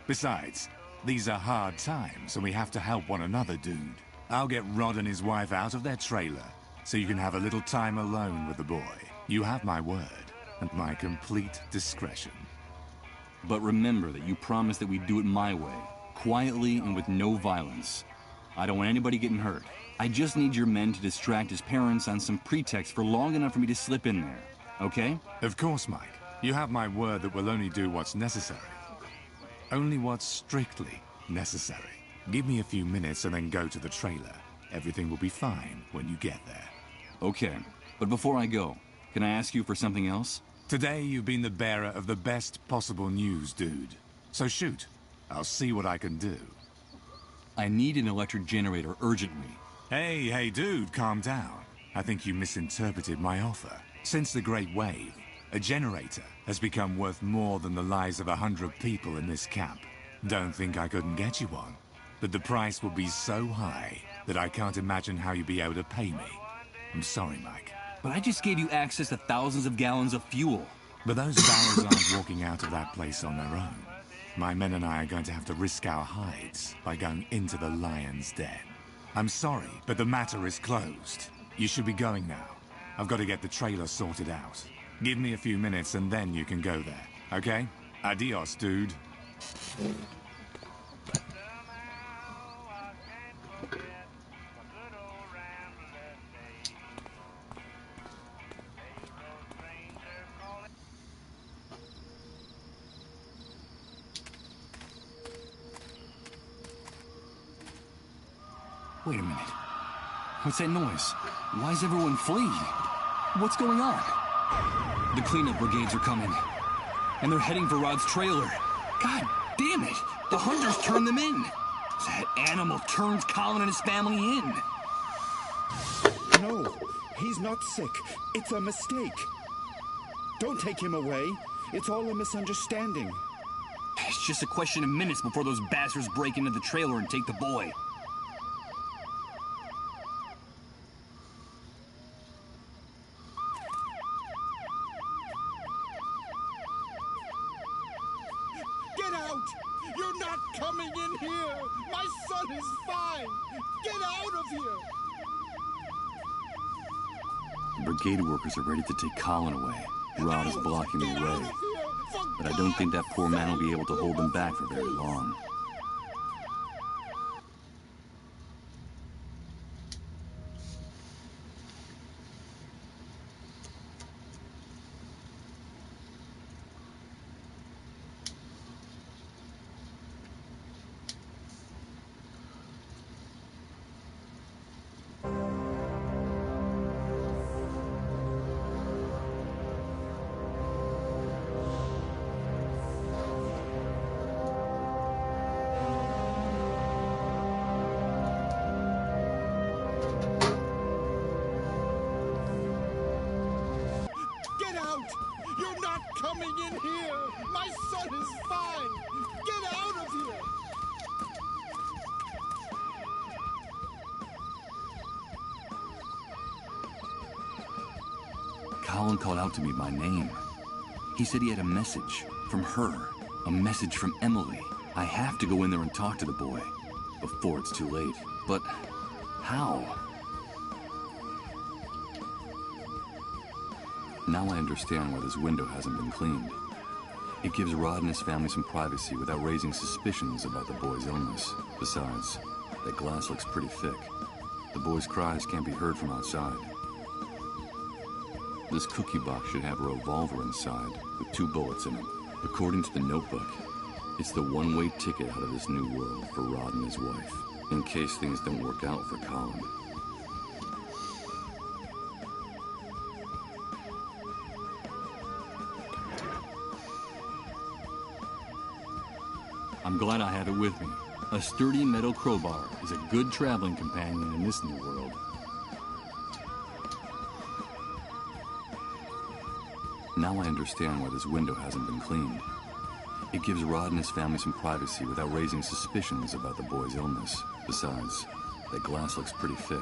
Besides, these are hard times, and we have to help one another, dude. I'll get Rod and his wife out of their trailer, so you can have a little time alone with the boy. You have my word, and my complete discretion. But remember that you promised that we'd do it my way, quietly and with no violence. I don't want anybody getting hurt. I just need your men to distract his parents on some pretext for long enough for me to slip in there, okay? Of course, Mike. You have my word that we'll only do what's necessary. Only what's strictly necessary. Give me a few minutes and then go to the trailer. Everything will be fine when you get there. Okay, but before I go, can I ask you for something else? Today, you've been the bearer of the best possible news, dude. So shoot. I'll see what I can do. I need an electric generator urgently. Hey, dude, calm down. I think you misinterpreted my offer. Since the Great Wave, a generator has become worth more than the lives of 100 people in this camp. Don't think I couldn't get you one. But the price will be so high that I can't imagine how you'll be able to pay me. I'm sorry, Mike. But I just gave you access to thousands of gallons of fuel. But those barrels aren't walking out of that place on their own. My men and I are going to have to risk our hides by going into the lion's den. I'm sorry, but the matter is closed. You should be going now. I've got to get the trailer sorted out. Give me a few minutes and then you can go there, okay? Adios, dude. Wait a minute. What's that noise? Why is everyone fleeing? What's going on? The cleanup brigades are coming. And they're heading for Rod's trailer. God damn it! The hunters turned them in! That animal turned Colin and his family in! No, he's not sick. It's a mistake. Don't take him away. It's all a misunderstanding. It's just a question of minutes before those bastards break into the trailer and take the boy. Get out! You're not coming in here! My son is fine! Get out of here! The brigade workers are ready to take Colin away. Rod is blocking the way. But I don't think that poor man will be able to hold them back for very long. Coming in here! My son is fine! Get out of here! Colin called out to me by name. He said he had a message from her. A message from Emily. I have to go in there and talk to the boy before it's too late. But how? Now I understand why this window hasn't been cleaned. It gives Rod and his family some privacy without raising suspicions about the boy's illness. Besides, that glass looks pretty thick. The boy's cries can't be heard from outside. This cookie box should have a revolver inside with 2 bullets in it. According to the notebook, it's the one-way ticket out of this new world for Rod and his wife, in case things don't work out for Colin. I'm glad I have it with me. A sturdy metal crowbar is a good traveling companion in this new world. Now I understand why this window hasn't been cleaned. It gives Rod and his family some privacy without raising suspicions about the boy's illness. Besides, that glass looks pretty thick.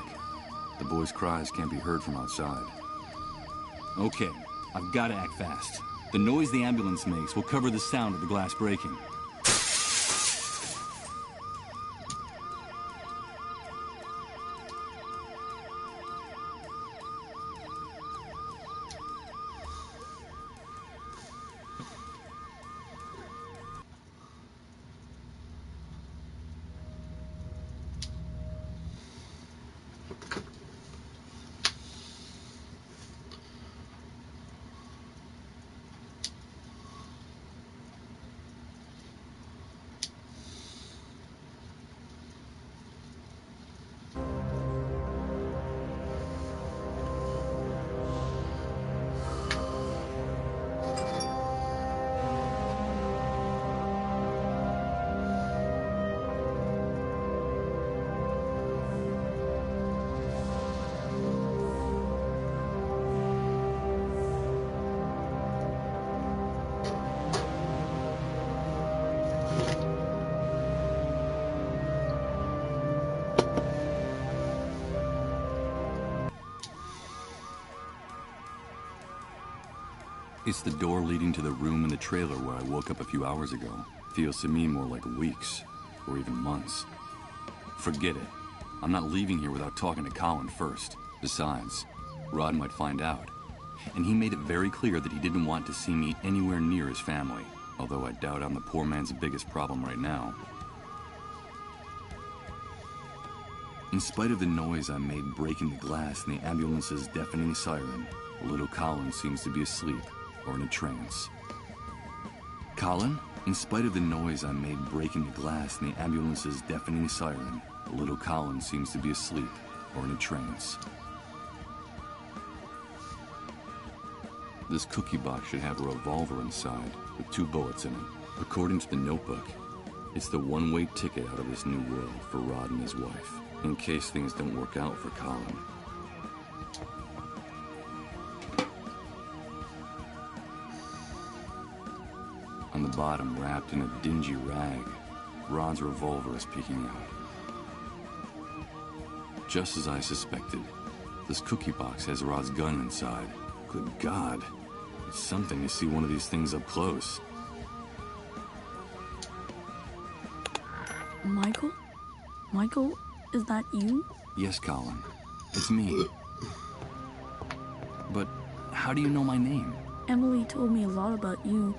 The boy's cries can't be heard from outside. Okay, I've got to act fast. The noise the ambulance makes will cover the sound of the glass breaking. It's the door leading to the room in the trailer where I woke up a few hours ago. Feels to me more like weeks, or even months. Forget it. I'm not leaving here without talking to Colin first. Besides, Rod might find out. And he made it very clear that he didn't want to see me anywhere near his family. Although I doubt I'm the poor man's biggest problem right now. In spite of the noise I made breaking the glass and the ambulance's deafening siren, little Colin seems to be asleep or in a trance. Colin? In spite of the noise I made breaking the glass and the ambulance's deafening siren, the little Colin seems to be asleep or in a trance. This cookie box should have a revolver inside with 2 bullets in it. According to the notebook, it's the one-way ticket out of this new world for Rod and his wife, in case things don't work out for Colin. On the bottom, wrapped in a dingy rag, Rod's revolver is peeking out. Just as I suspected, this cookie box has Rod's gun inside. Good God, it's something to see one of these things up close. Michael? Michael, is that you? Yes, Colin, it's me. But how do you know my name? Emily told me a lot about you.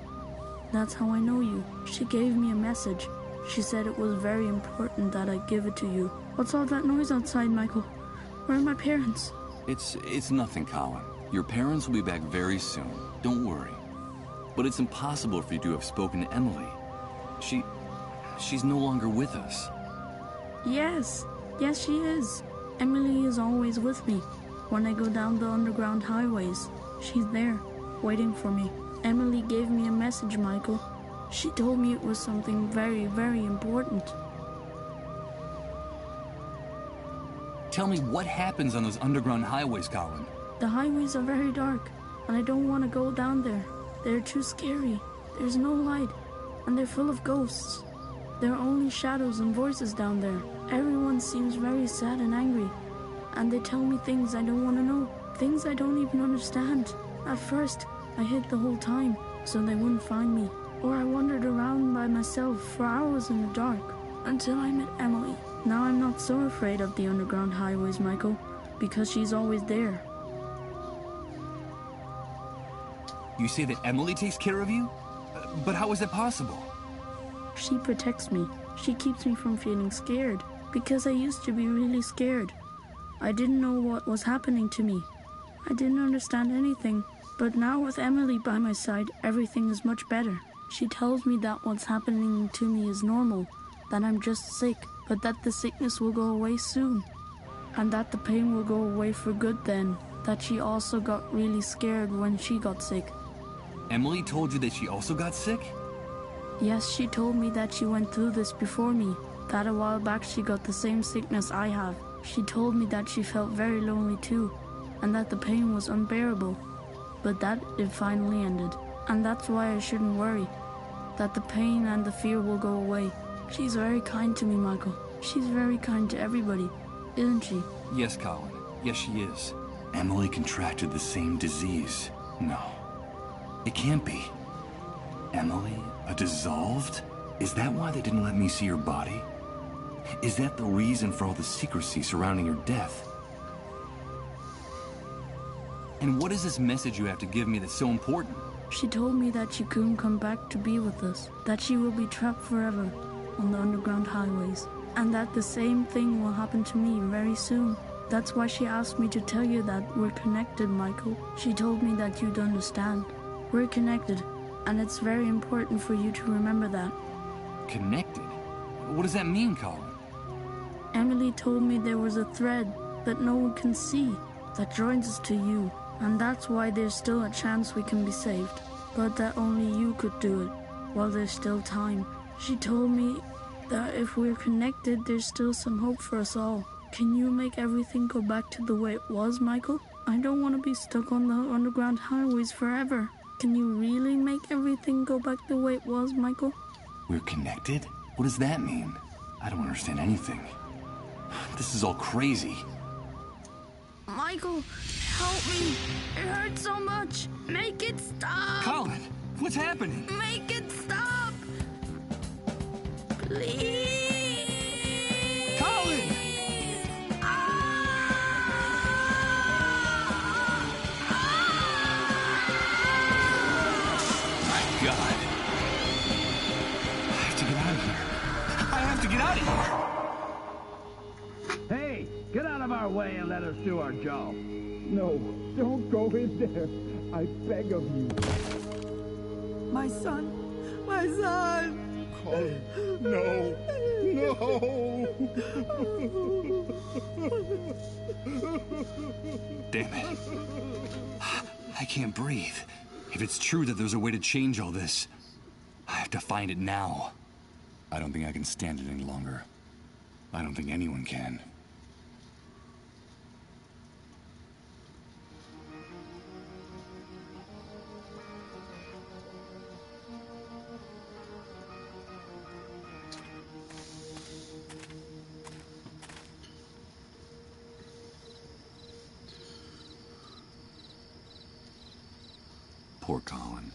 That's how I know you. She gave me a message. She said it was very important that I give it to you. What's all that noise outside, Michael? Where are my parents? It's nothing, Colin. Your parents will be back very soon. Don't worry. But it's impossible for you to have spoken to Emily. She's no longer with us. Yes, she is. Emily is always with me. When I go down the underground highways, she's there, waiting for me. Emily gave me a message, Michael. She told me it was something very, very important. Tell me what happens on those underground highways, Colin. The highways are very dark, and I don't want to go down there. They're too scary. There's no light, and they're full of ghosts. There are only shadows and voices down there. Everyone seems very sad and angry, and they tell me things I don't want to know, things I don't even understand. At first, I hid the whole time, so they wouldn't find me. Or I wandered around by myself for hours in the dark, until I met Emily. Now I'm not so afraid of the underground highways, Michael, because she's always there. You say that Emily takes care of you? But how is that possible? She protects me. She keeps me from feeling scared, because I used to be really scared. I didn't know what was happening to me. I didn't understand anything. But now with Emily by my side, everything is much better. She tells me that what's happening to me is normal, that I'm just sick, but that the sickness will go away soon, and that the pain will go away for good then, that she also got really scared when she got sick. Emily told you that she also got sick? Yes, she told me that she went through this before me, that a while back she got the same sickness I have. She told me that she felt very lonely too, and that the pain was unbearable. But that it finally ended, and that's why I shouldn't worry, that the pain and the fear will go away. She's very kind to me, Michael. She's very kind to everybody, isn't she? Yes, Colin. Yes, she is. Emily contracted the same disease. No, it can't be. Emily, a dissolved? Is that why they didn't let me see her body? Is that the reason for all the secrecy surrounding her death? And what is this message you have to give me that's so important? She told me that she couldn't come back to be with us, that she will be trapped forever on the underground highways, and that the same thing will happen to me very soon. That's why she asked me to tell you that we're connected, Michael. She told me that you'd understand. We're connected, and it's very important for you to remember that. Connected? What does that mean, Colin? Emily told me there was a thread that no one can see that joins us to you. And that's why there's still a chance we can be saved. But that only you could do it, while there's still time. She told me that if we're connected, there's still some hope for us all. Can you make everything go back to the way it was, Michael? I don't want to be stuck on the underground highways forever. Can you really make everything go back the way it was, Michael? We're connected? What does that mean? I don't understand anything. This is all crazy. Michael, help me. It hurts so much. Make it stop. Colin, what's happening? Make it stop. Please. Colin! My God. I have to get out of here. I have to get out of here. Hey, get out of our way and let us do our job. No, don't go in there. I beg of you. My son, My son! Colin, no! No! Damn it. I can't breathe. If it's true that there's a way to change all this, I have to find it now. I don't think I can stand it any longer. I don't think anyone can. Poor Colin.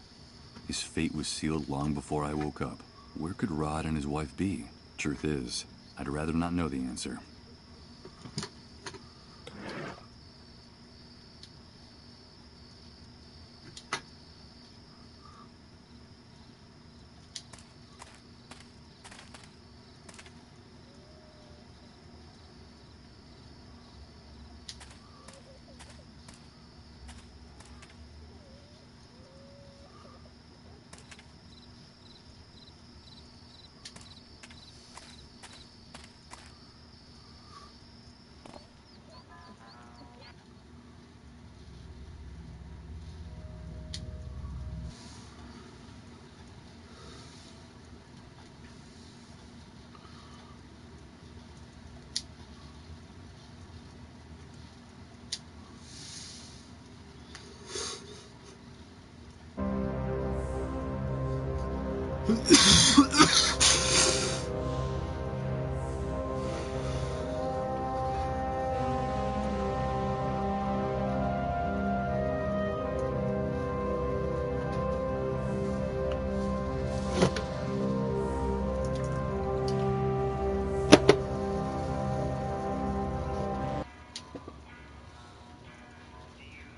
His fate was sealed long before I woke up. Where could Rod and his wife be? Truth is, I'd rather not know the answer.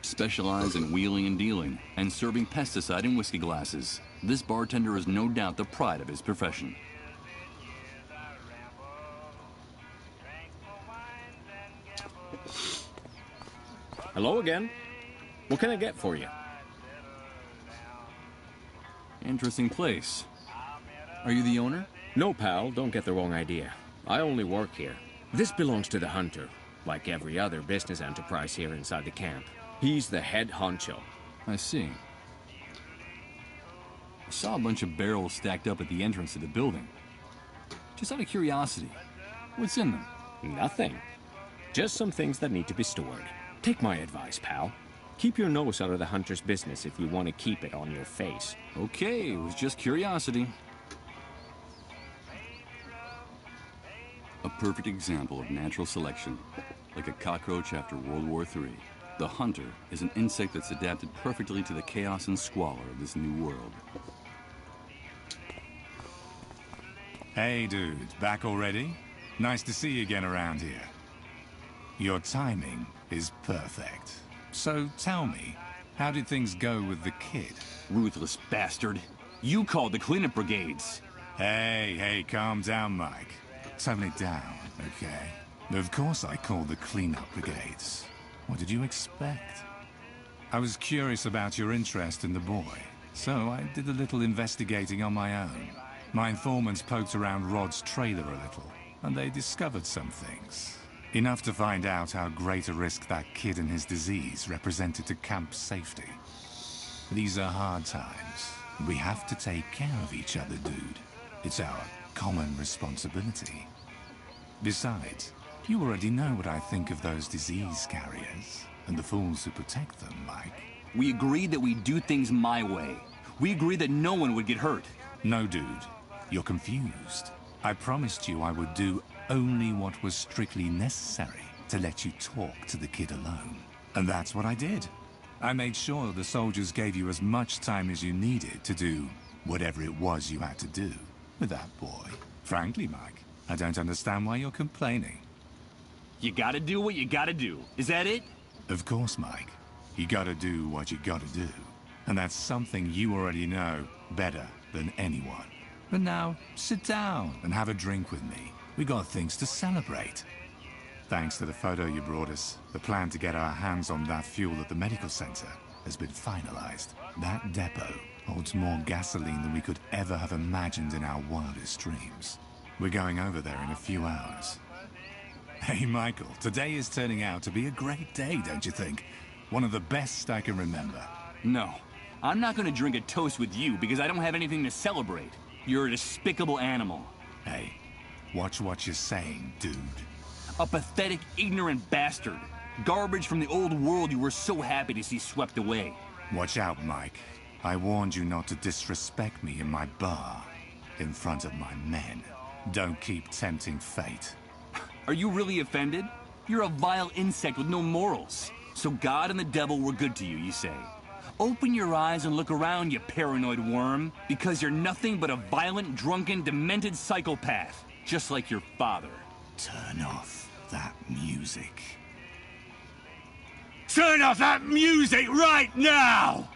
Specialize in wheeling and dealing, and serving pesticide in whiskey glasses. This bartender is no doubt the pride of his profession. Hello again. What can I get for you? Interesting place. Are you the owner? No, pal, don't get the wrong idea. I only work here. This belongs to the Hunter, like every other business enterprise here inside the camp. He's the head honcho. I see. I saw a bunch of barrels stacked up at the entrance to the building. Just out of curiosity, what's in them? Nothing. Just some things that need to be stored. Take my advice, pal. Keep your nose out of the Hunter's business if you want to keep it on your face. Okay, it was just curiosity. A perfect example of natural selection, like a cockroach after World War III. The Hunter is an insect that's adapted perfectly to the chaos and squalor of this new world. Hey, dude, back already? Nice to see you again around here. Your timing is perfect. So tell me, how did things go with the kid? Ruthless bastard. You called the cleanup brigades. Hey, calm down, Mike. Tone it down, okay? Of course I called the cleanup brigades. What did you expect? I was curious about your interest in the boy, so I did a little investigating on my own. My informants poked around Rod's trailer a little, and they discovered some things. Enough to find out how great a risk that kid and his disease represented to camp's safety. These are hard times. We have to take care of each other, dude. It's our common responsibility. Besides, you already know what I think of those disease carriers, and the fools who protect them, Mike. We agreed that we'd do things my way. We agreed that no one would get hurt. No, dude. You're confused. I promised you I would do only what was strictly necessary to let you talk to the kid alone. And that's what I did. I made sure the soldiers gave you as much time as you needed to do whatever it was you had to do with that boy. Frankly, Mike, I don't understand why you're complaining. You gotta do what you gotta do. Is that it? Of course, Mike. You gotta do what you gotta do. And that's something you already know better than anyone. But now, sit down and have a drink with me. We got things to celebrate. Thanks to the photo you brought us, the plan to get our hands on that fuel at the medical center has been finalized. That depot holds more gasoline than we could ever have imagined in our wildest dreams. We're going over there in a few hours. Hey, Michael, today is turning out to be a great day, don't you think? One of the best I can remember. No, I'm not gonna drink a toast with you because I don't have anything to celebrate. You're a despicable animal. Hey, watch what you're saying, dude. A pathetic, ignorant bastard. Garbage from the old world you were so happy to see swept away. Watch out, Mike. I warned you not to disrespect me in my bar, in front of my men. Don't keep tempting fate. Are you really offended? You're a vile insect with no morals. So God and the devil were good to you, you say? Open your eyes and look around, you paranoid worm, because you're nothing but a violent, drunken, demented psychopath, just like your father. Turn off that music. Turn off that music right now!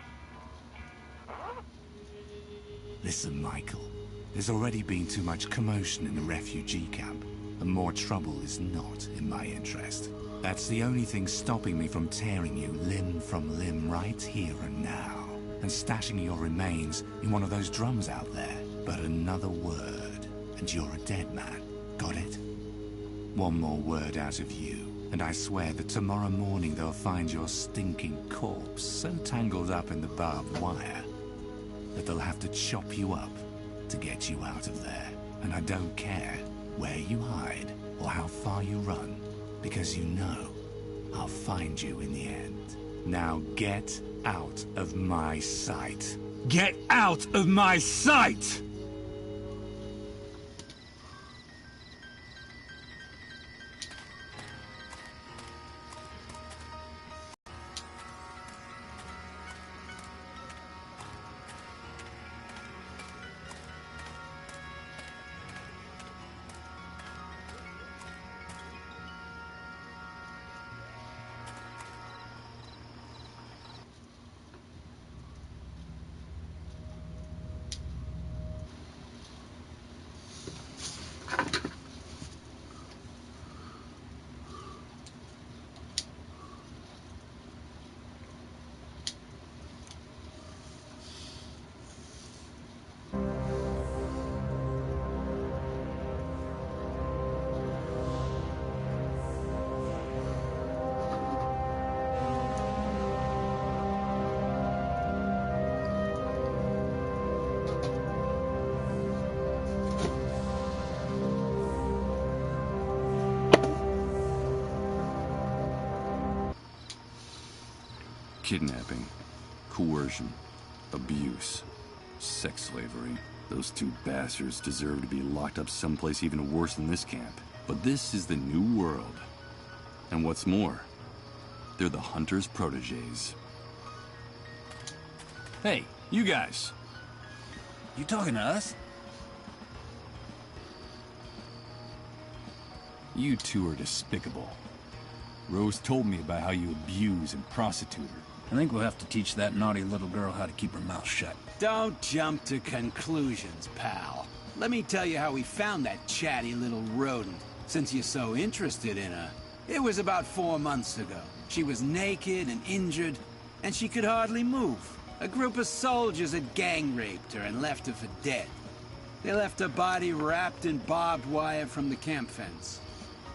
Listen, Michael. There's already been too much commotion in the refugee camp, and more trouble is not in my interest. That's the only thing stopping me from tearing you limb from limb right here and now, and stashing your remains in one of those drums out there. But another word, and you're a dead man. Got it? One more word out of you, and I swear that tomorrow morning they'll find your stinking corpse so tangled up in the barbed wire that they'll have to chop you up to get you out of there. And I don't care where you hide or how far you run, because you know I'll find you in the end. Now get out of my sight. Get out of my sight! Kidnapping, coercion, abuse, sex slavery. Those two bastards deserve to be locked up someplace even worse than this camp. But this is the new world. And what's more, they're the Hunter's protégés. Hey, you guys. You talking to us? You two are despicable. Rose told me about how you abuse and prostitute her. I think we'll have to teach that naughty little girl how to keep her mouth shut. Don't jump to conclusions, pal. Let me tell you how we found that chatty little rodent, since you're so interested in her. It was about 4 months ago. She was naked and injured, and she could hardly move. A group of soldiers had gang-raped her and left her for dead. They left her body wrapped in barbed wire from the camp fence.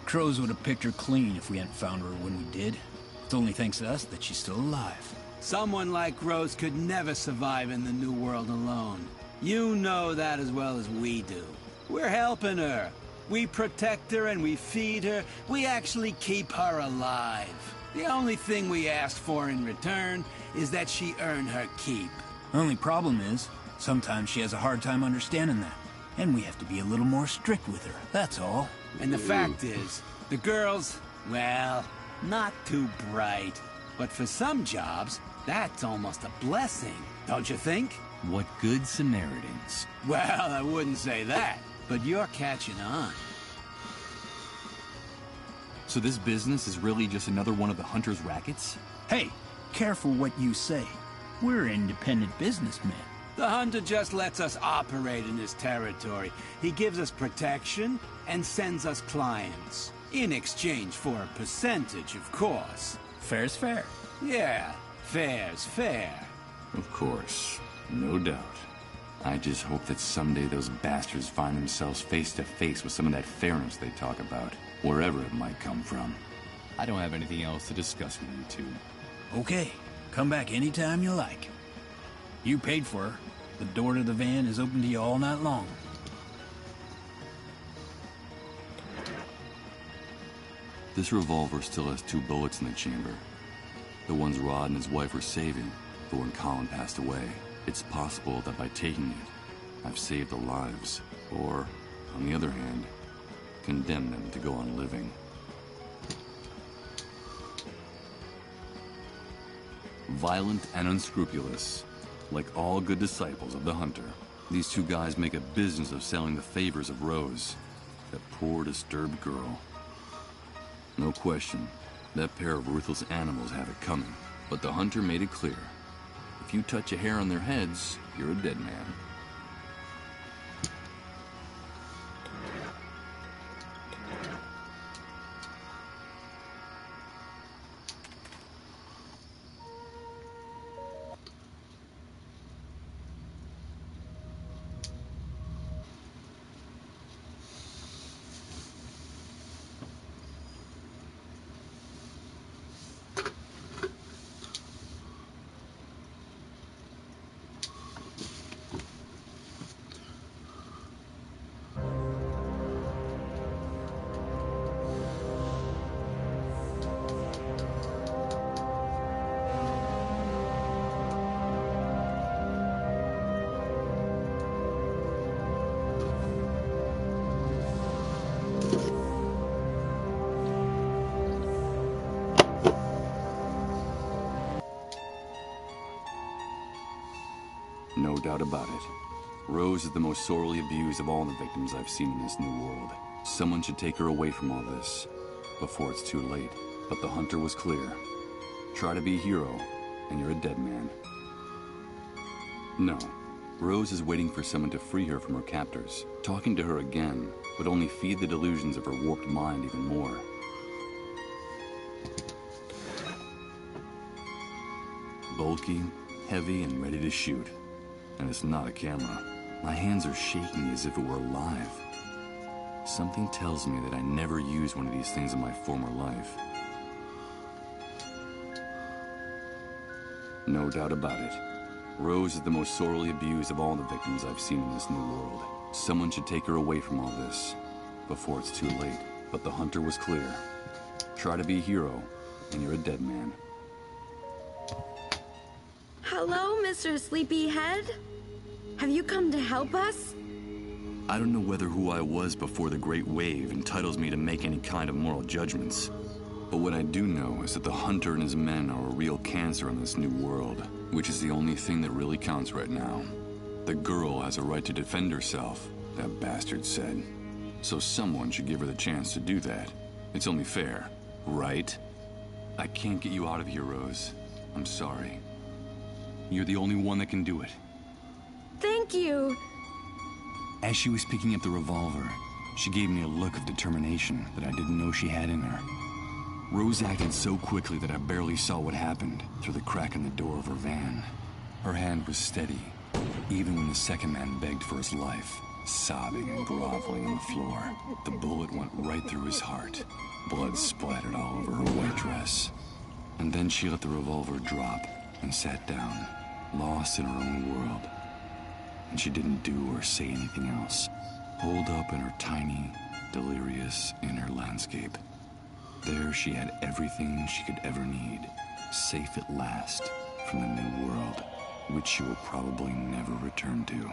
Crows would have picked her clean if we hadn't found her when we did. It's only thanks to us that she's still alive. Someone like Rose could never survive in the New World alone. You know that as well as we do. We're helping her. We protect her and we feed her. We actually keep her alive. The only thing we ask for in return is that she earn her keep. The only problem is, sometimes she has a hard time understanding that. And we have to be a little more strict with her, that's all. And the fact is, the girls, well, not too bright. But for some jobs, that's almost a blessing, don't you think? What good Samaritans. Well, I wouldn't say that, but you're catching on. So this business is really just another one of the Hunter's rackets? Hey, careful what you say. We're independent businessmen. The Hunter just lets us operate in his territory. He gives us protection and sends us clients. In exchange for a percentage, of course. Fair's fair. Yeah, fair's fair. Of course. No doubt. I just hope that someday those bastards find themselves face to face with some of that fairness they talk about, wherever it might come from. I don't have anything else to discuss with you two. Okay, come back anytime you like. You paid for her. The door to the van is open to you all night long. This revolver still has 2 bullets in the chamber. The ones Rod and his wife were saving for when Colin passed away. It's possible that by taking it, I've saved their lives, or, on the other hand, condemned them to go on living. Violent and unscrupulous, like all good disciples of the Hunter, these 2 guys make a business of selling the favors of Rose, that poor disturbed girl. No question, that pair of ruthless animals have it coming, but the Hunter made it clear. If you touch a hair on their heads, you're a dead man. No doubt about it. Rose is the most sorely abused of all the victims I've seen in this new world. Someone should take her away from all this, before it's too late. But the Hunter was clear. Try to be a hero, and you're a dead man. No. Rose is waiting for someone to free her from her captors. Talking to her again would only feed the delusions of her warped mind even more. Bulky, heavy, and ready to shoot. And it's not a camera. My hands are shaking as if it were alive. Something tells me that I never used one of these things in my former life. No doubt about it. Rose is the most sorely abused of all the victims I've seen in this new world. Someone should take her away from all this, before it's too late. But the Hunter was clear. Try to be a hero, and you're a dead man. Hello, Mr. Sleepyhead. Have you come to help us? I don't know whether who I was before the Great Wave entitles me to make any kind of moral judgments. But what I do know is that the Hunter and his men are a real cancer in this new world, which is the only thing that really counts right now. The girl has a right to defend herself, that bastard said. So someone should give her the chance to do that. It's only fair, right? I can't get you out of here, Rose. I'm sorry. You're the only one that can do it. Thank you. As she was picking up the revolver, she gave me a look of determination that I didn't know she had in her. Rose acted so quickly that I barely saw what happened through the crack in the door of her van. Her hand was steady, even when the second man begged for his life, sobbing and groveling on the floor. The bullet went right through his heart. Blood splattered all over her white dress. And then she let the revolver drop and sat down, lost in her own world. And she didn't do or say anything else, holed up in her tiny, delirious inner landscape. There she had everything she could ever need, safe at last from the new world, which she will probably never return to.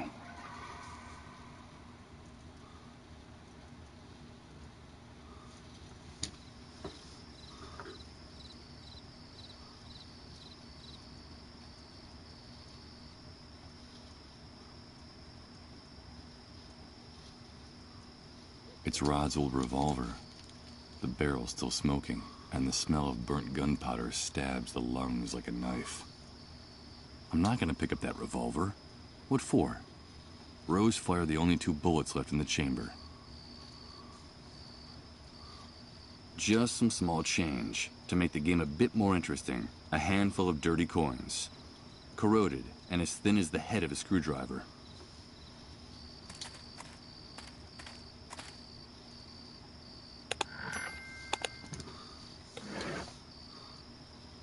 It's Rod's old revolver. The barrel still smoking, and the smell of burnt gunpowder stabs the lungs like a knife. I'm not gonna pick up that revolver. What for? Rose fired the only 2 bullets left in the chamber. Just some small change to make the game a bit more interesting. A handful of dirty coins. corroded and as thin as the head of a screwdriver.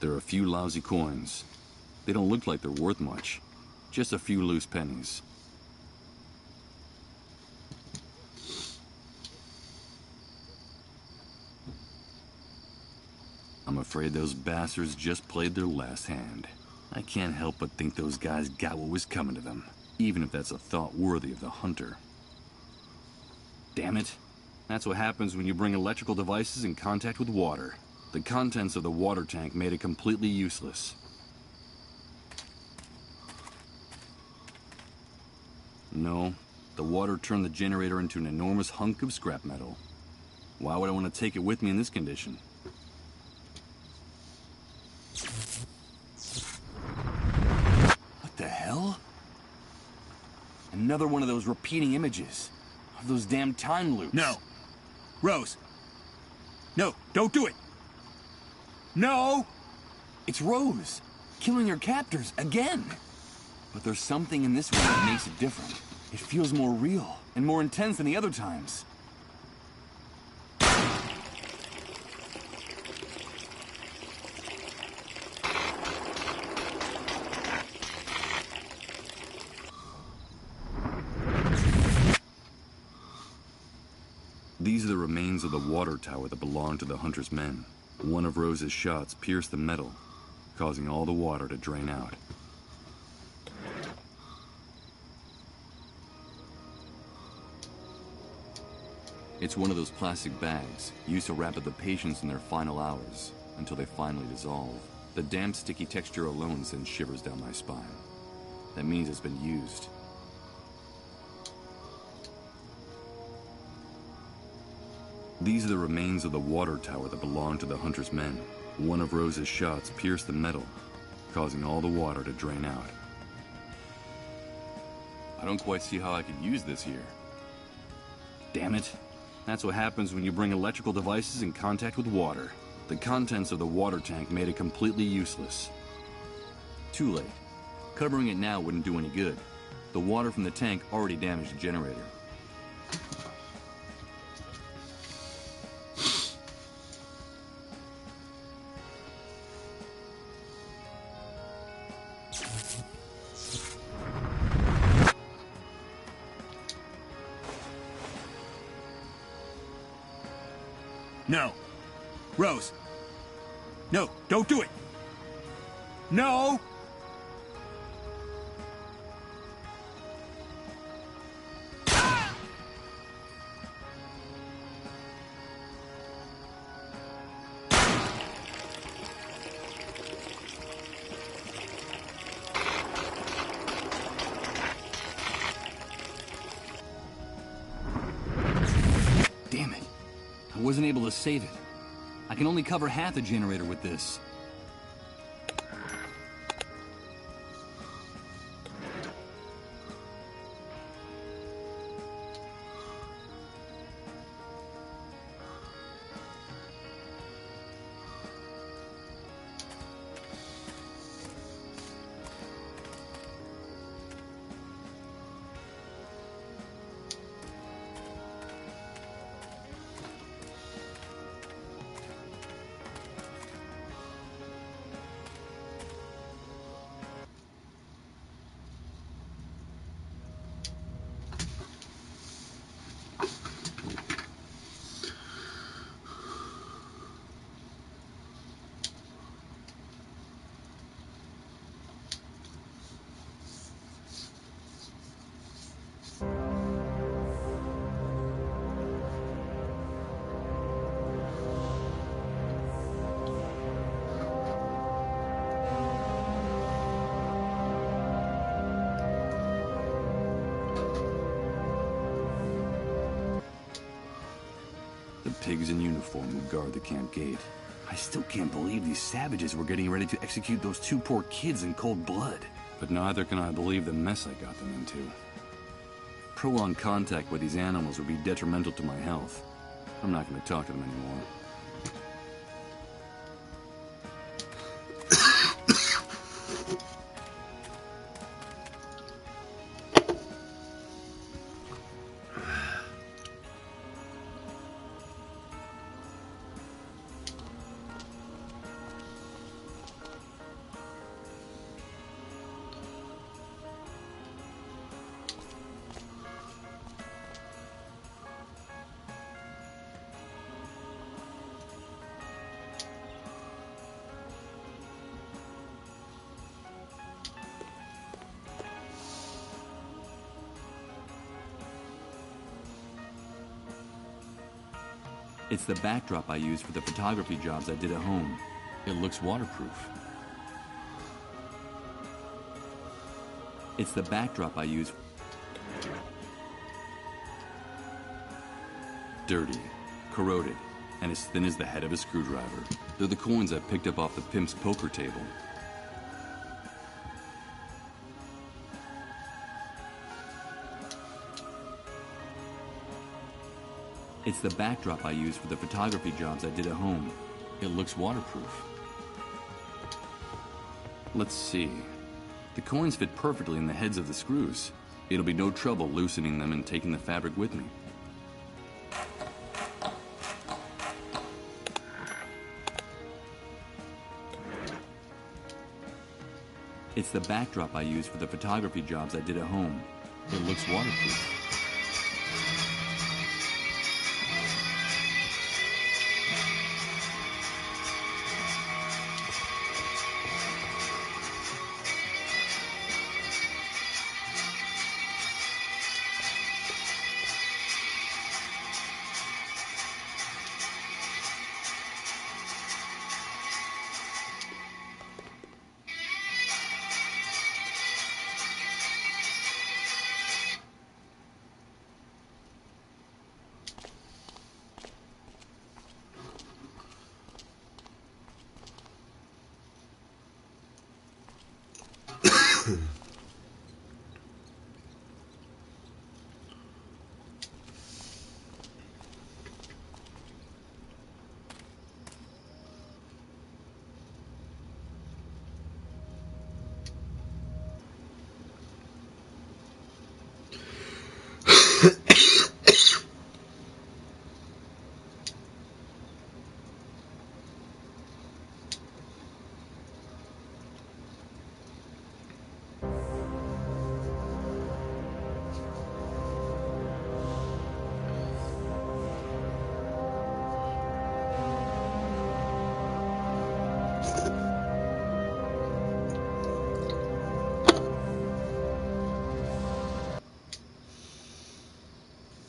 There are a few lousy coins. They don't look like they're worth much. Just a few loose pennies. I'm afraid those bastards just played their last hand. I can't help but think those guys got what was coming to them, even if that's a thought worthy of the hunter. Damn it. That's what happens when you bring electrical devices in contact with water. The contents of the water tank made it completely useless. No, the water turned the generator into an enormous hunk of scrap metal. Why would I want to take it with me in this condition? What the hell? Another one of those repeating images. Of those damn time loops. No. Rose. No, don't do it. No! It's Rose, killing her captors again. But there's something in this one that makes it different. It feels more real and more intense than the other times. These are the remains of the water tower that belonged to the hunter's men. One of Rose's shots pierced the metal, causing all the water to drain out. It's one of those plastic bags used to wrap up the patients in their final hours until they finally dissolve. The damp, sticky texture alone sends shivers down my spine. That means it's been used. These are the remains of the water tower that belonged to the hunter's men. One of Rose's shots pierced the metal, causing all the water to drain out. I don't quite see how I could use this here. Damn it. That's what happens when you bring electrical devices in contact with water. The contents of the water tank made it completely useless. Too late. Covering it now wouldn't do any good. The water from the tank already damaged the generator. No. Rose. No, don't do it. No! Damn it. I wasn't able to save it. I can only cover half the generator with this. The pigs in uniform who guard the camp gate. I still can't believe these savages were getting ready to execute those two poor kids in cold blood. But neither can I believe the mess I got them into. Prolonged contact with these animals would be detrimental to my health. I'm not going to talk to them anymore. It's the backdrop I used for the photography jobs I did at home. It looks waterproof. It's the backdrop I use. Dirty, corroded, and as thin as the head of a screwdriver. They're the coins I picked up off the pimp's poker table. It's the backdrop I used for the photography jobs I did at home. It looks waterproof. Let's see. The coins fit perfectly in the heads of the screws. It'll be no trouble loosening them and taking the fabric with me. It's the backdrop I used for the photography jobs I did at home. It looks waterproof.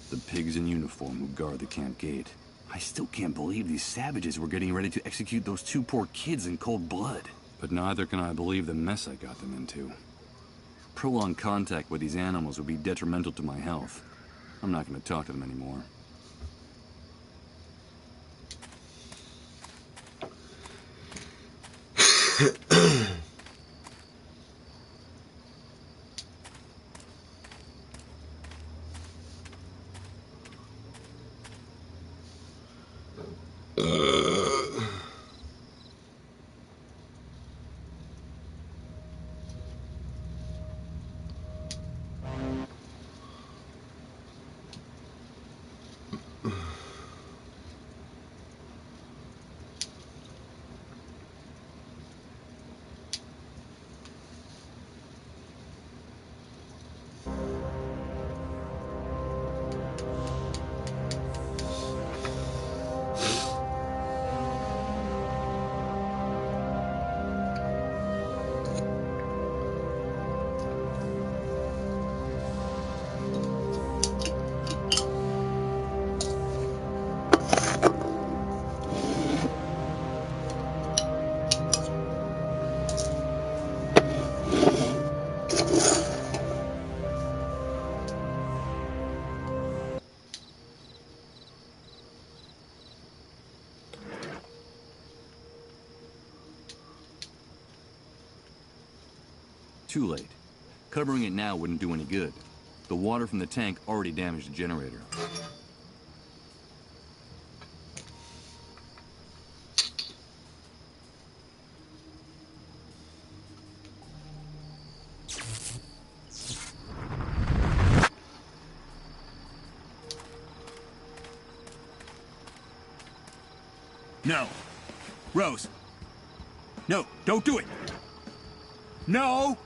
The pigs in uniform who guard the camp gate. I still can't believe these savages were getting ready to execute those two poor kids in cold blood. But neither can I believe the mess I got them into. Prolonged contact with these animals would be detrimental to my health. I'm not going to talk to them anymore. Too late. Covering it now wouldn't do any good. The water from the tank already damaged the generator. No. Rose. No, don't do it. No!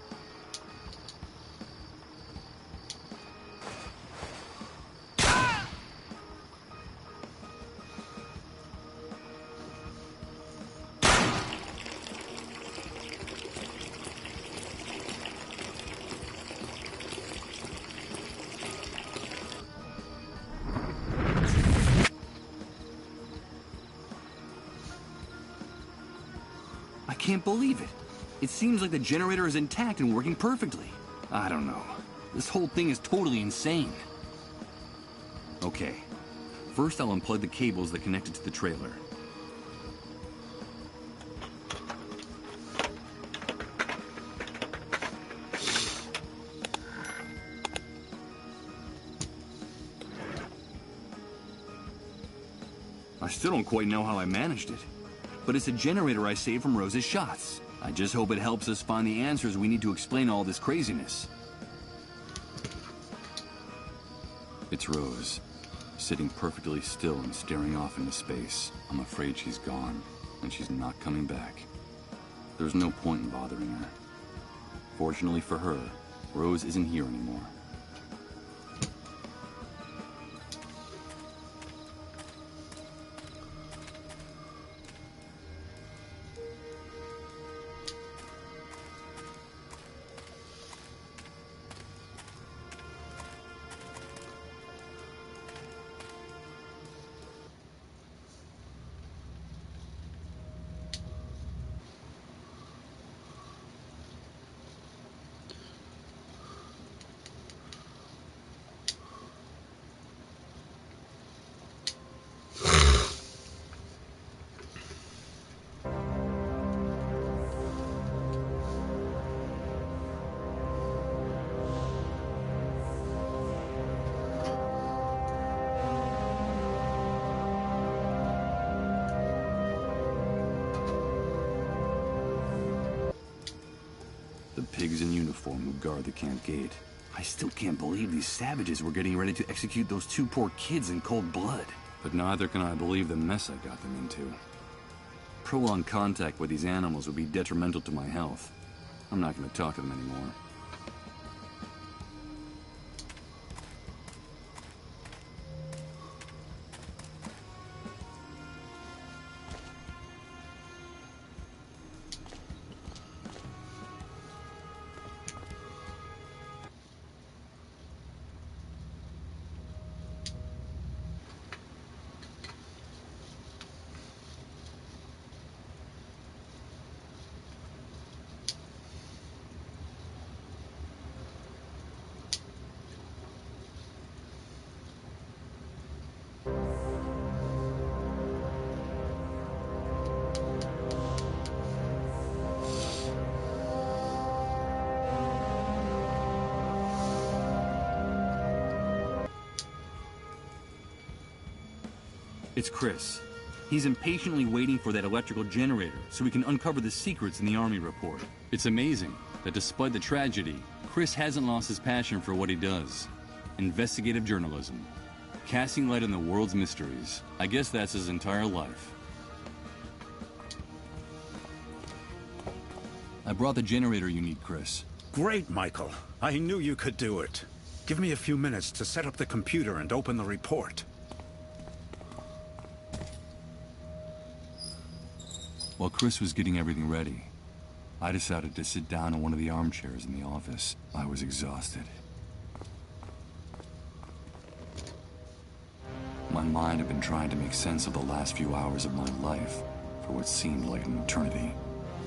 I can't believe it. It seems like the generator is intact and working perfectly. I don't know. This whole thing is totally insane. Okay. First, I'll unplug the cables that connect it to the trailer. I still don't quite know how I managed it. But it's a generator I saved from Rose's shots. I just hope it helps us find the answers we need to explain all this craziness. It's Rose, sitting perfectly still and staring off into space. I'm afraid she's gone, and she's not coming back. There's no point in bothering her. Fortunately for her, Rose isn't here anymore. Pigs in uniform who guard the camp gate. I still can't believe these savages were getting ready to execute those two poor kids in cold blood. But neither can I believe the mess I got them into. Prolonged contact with these animals would be detrimental to my health. I'm not going to talk to them anymore. It's Chris. He's impatiently waiting for that electrical generator so we can uncover the secrets in the Army report. It's amazing that despite the tragedy, Chris hasn't lost his passion for what he does. Investigative journalism. Casting light on the world's mysteries. I guess that's his entire life. I brought the generator you need, Chris. Great, Michael. I knew you could do it. Give me a few minutes to set up the computer and open the report. While Chris was getting everything ready, I decided to sit down in one of the armchairs in the office. I was exhausted. My mind had been trying to make sense of the last few hours of my life for what seemed like an eternity.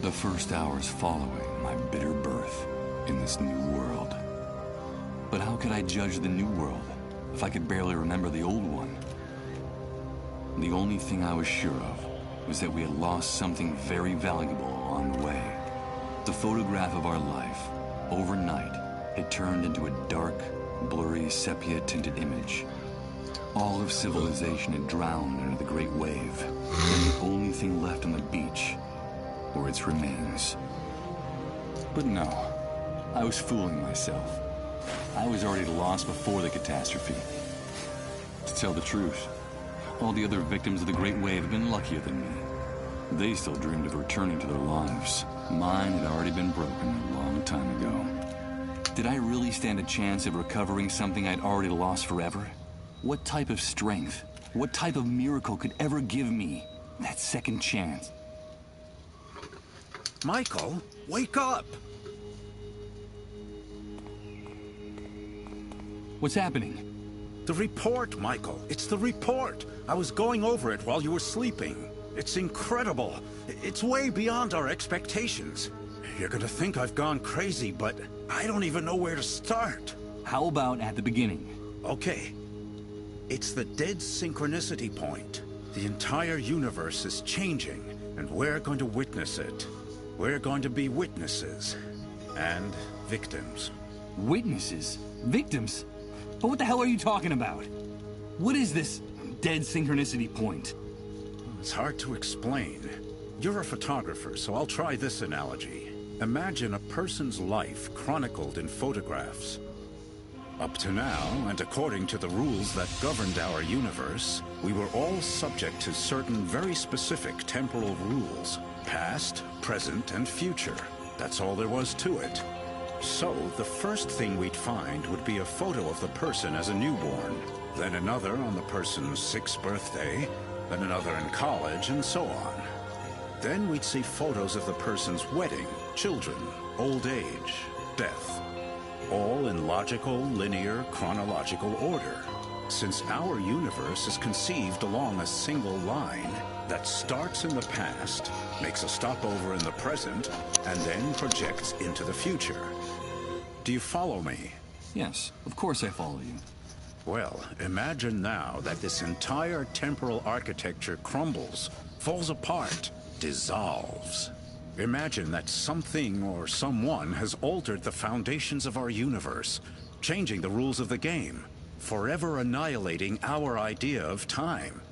The first hours following my bitter birth in this new world. But how could I judge the new world if I could barely remember the old one? The only thing I was sure of was that we had lost something very valuable along the way. The photograph of our life, overnight, had turned into a dark, blurry, sepia-tinted image. All of civilization had drowned under the Great Wave, and the only thing left on the beach were its remains. But no, I was fooling myself. I was already lost before the catastrophe. To tell the truth, all the other victims of the Great Wave have been luckier than me. They still dreamed of returning to their lives. Mine had already been broken a long time ago. Did I really stand a chance of recovering something I'd already lost forever? What type of strength, what type of miracle could ever give me that second chance? Michael, wake up! What's happening? The report, Michael. It's the report. I was going over it while you were sleeping. It's incredible. It's way beyond our expectations. You're gonna think I've gone crazy, but I don't even know where to start. How about at the beginning? Okay. It's the dead synchronicity point. The entire universe is changing, and we're going to witness it. We're going to be witnesses. And victims. Witnesses? Victims? But what the hell are you talking about? What is this dead synchronicity point? It's hard to explain. You're a photographer, so I'll try this analogy. Imagine a person's life chronicled in photographs. Up to now, and according to the rules that governed our universe, we were all subject to certain very specific temporal rules. Past, present, and future. That's all there was to it. So, the first thing we'd find would be a photo of the person as a newborn, then another on the person's 6th birthday, then another in college, and so on. Then we'd see photos of the person's wedding, children, old age, death. All in logical, linear, chronological order. Since our universe is conceived along a single line that starts in the past, makes a stopover in the present, and then projects into the future. Do you follow me? Yes, of course I follow you. Well, imagine now that this entire temporal architecture crumbles, falls apart, dissolves. Imagine that something or someone has altered the foundations of our universe, changing the rules of the game, forever annihilating our idea of time.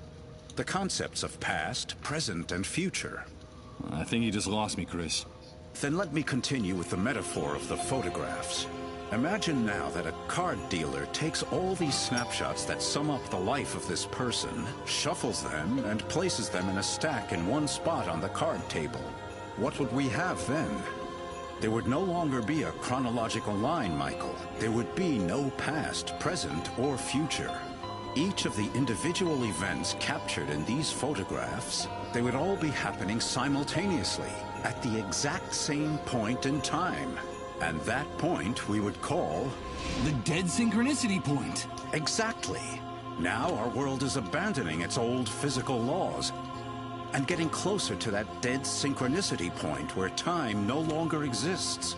The concepts of past, present, and future. I think you just lost me, Chris. Then let me continue with the metaphor of the photographs. Imagine now that a card dealer takes all these snapshots that sum up the life of this person, shuffles them, and places them in a stack in one spot on the card table. What would we have then? There would no longer be a chronological line, Michael. There would be no past, present, or future. Each of the individual events captured in these photographs, they would all be happening simultaneously, at the exact same point in time. And that point we would call... the dead synchronicity point. Exactly. Now our world is abandoning its old physical laws and getting closer to that dead synchronicity point where time no longer exists.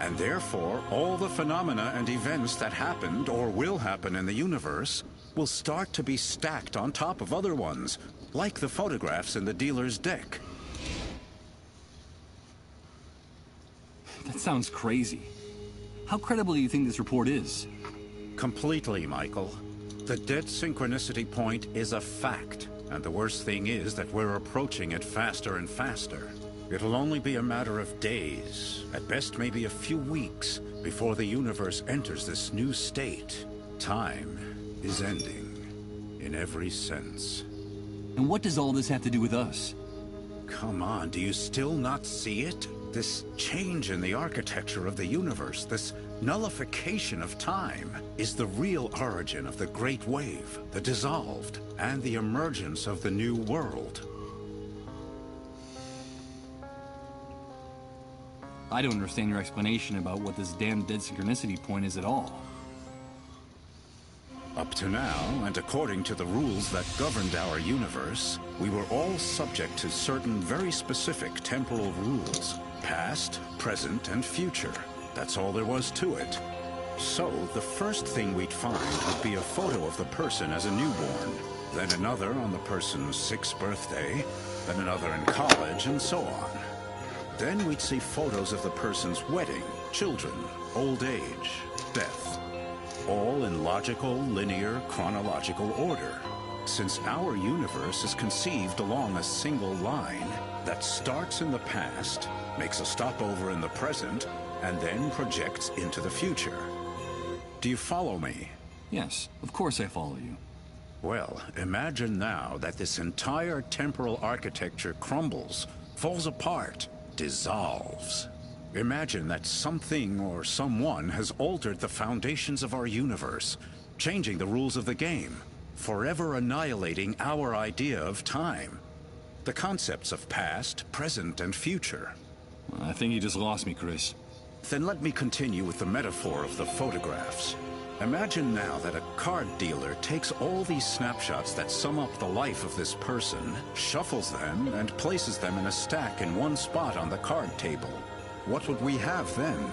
And therefore, all the phenomena and events that happened or will happen in the universe will start to be stacked on top of other ones, like the photographs in the dealer's deck. That sounds crazy. How credible do you think this report is? Completely, Michael. The dead synchronicity point is a fact, and the worst thing is that we're approaching it faster and faster. It'll only be a matter of days, at best maybe a few weeks, before the universe enters this new state. Time is ending, in every sense. And what does all this have to do with us? Come on, do you still not see it? This change in the architecture of the universe, this nullification of time, is the real origin of the Great Wave, the dissolved, and the emergence of the new world. I don't understand your explanation about what this damn dead synchronicity point is at all. Up to now, and according to the rules that governed our universe, we were all subject to certain very specific temporal rules. Past, present, and future. That's all there was to it. So, the first thing we'd find would be a photo of the person as a newborn, then another on the person's 6th birthday, then another in college, and so on. Then we'd see photos of the person's wedding, children, old age, death. All in logical, linear, chronological order. Since our universe is conceived along a single line that starts in the past, makes a stopover in the present, and then projects into the future. Do you follow me? Yes, of course I follow you. Well, imagine now that this entire temporal architecture crumbles, falls apart, dissolves. Imagine that something or someone has altered the foundations of our universe, changing the rules of the game, forever annihilating our idea of time. The concepts of past, present, and future. I think you just lost me, Chris. Then let me continue with the metaphor of the photographs. Imagine now that a card dealer takes all these snapshots that sum up the life of this person, shuffles them, and places them in a stack in one spot on the card table. What would we have then?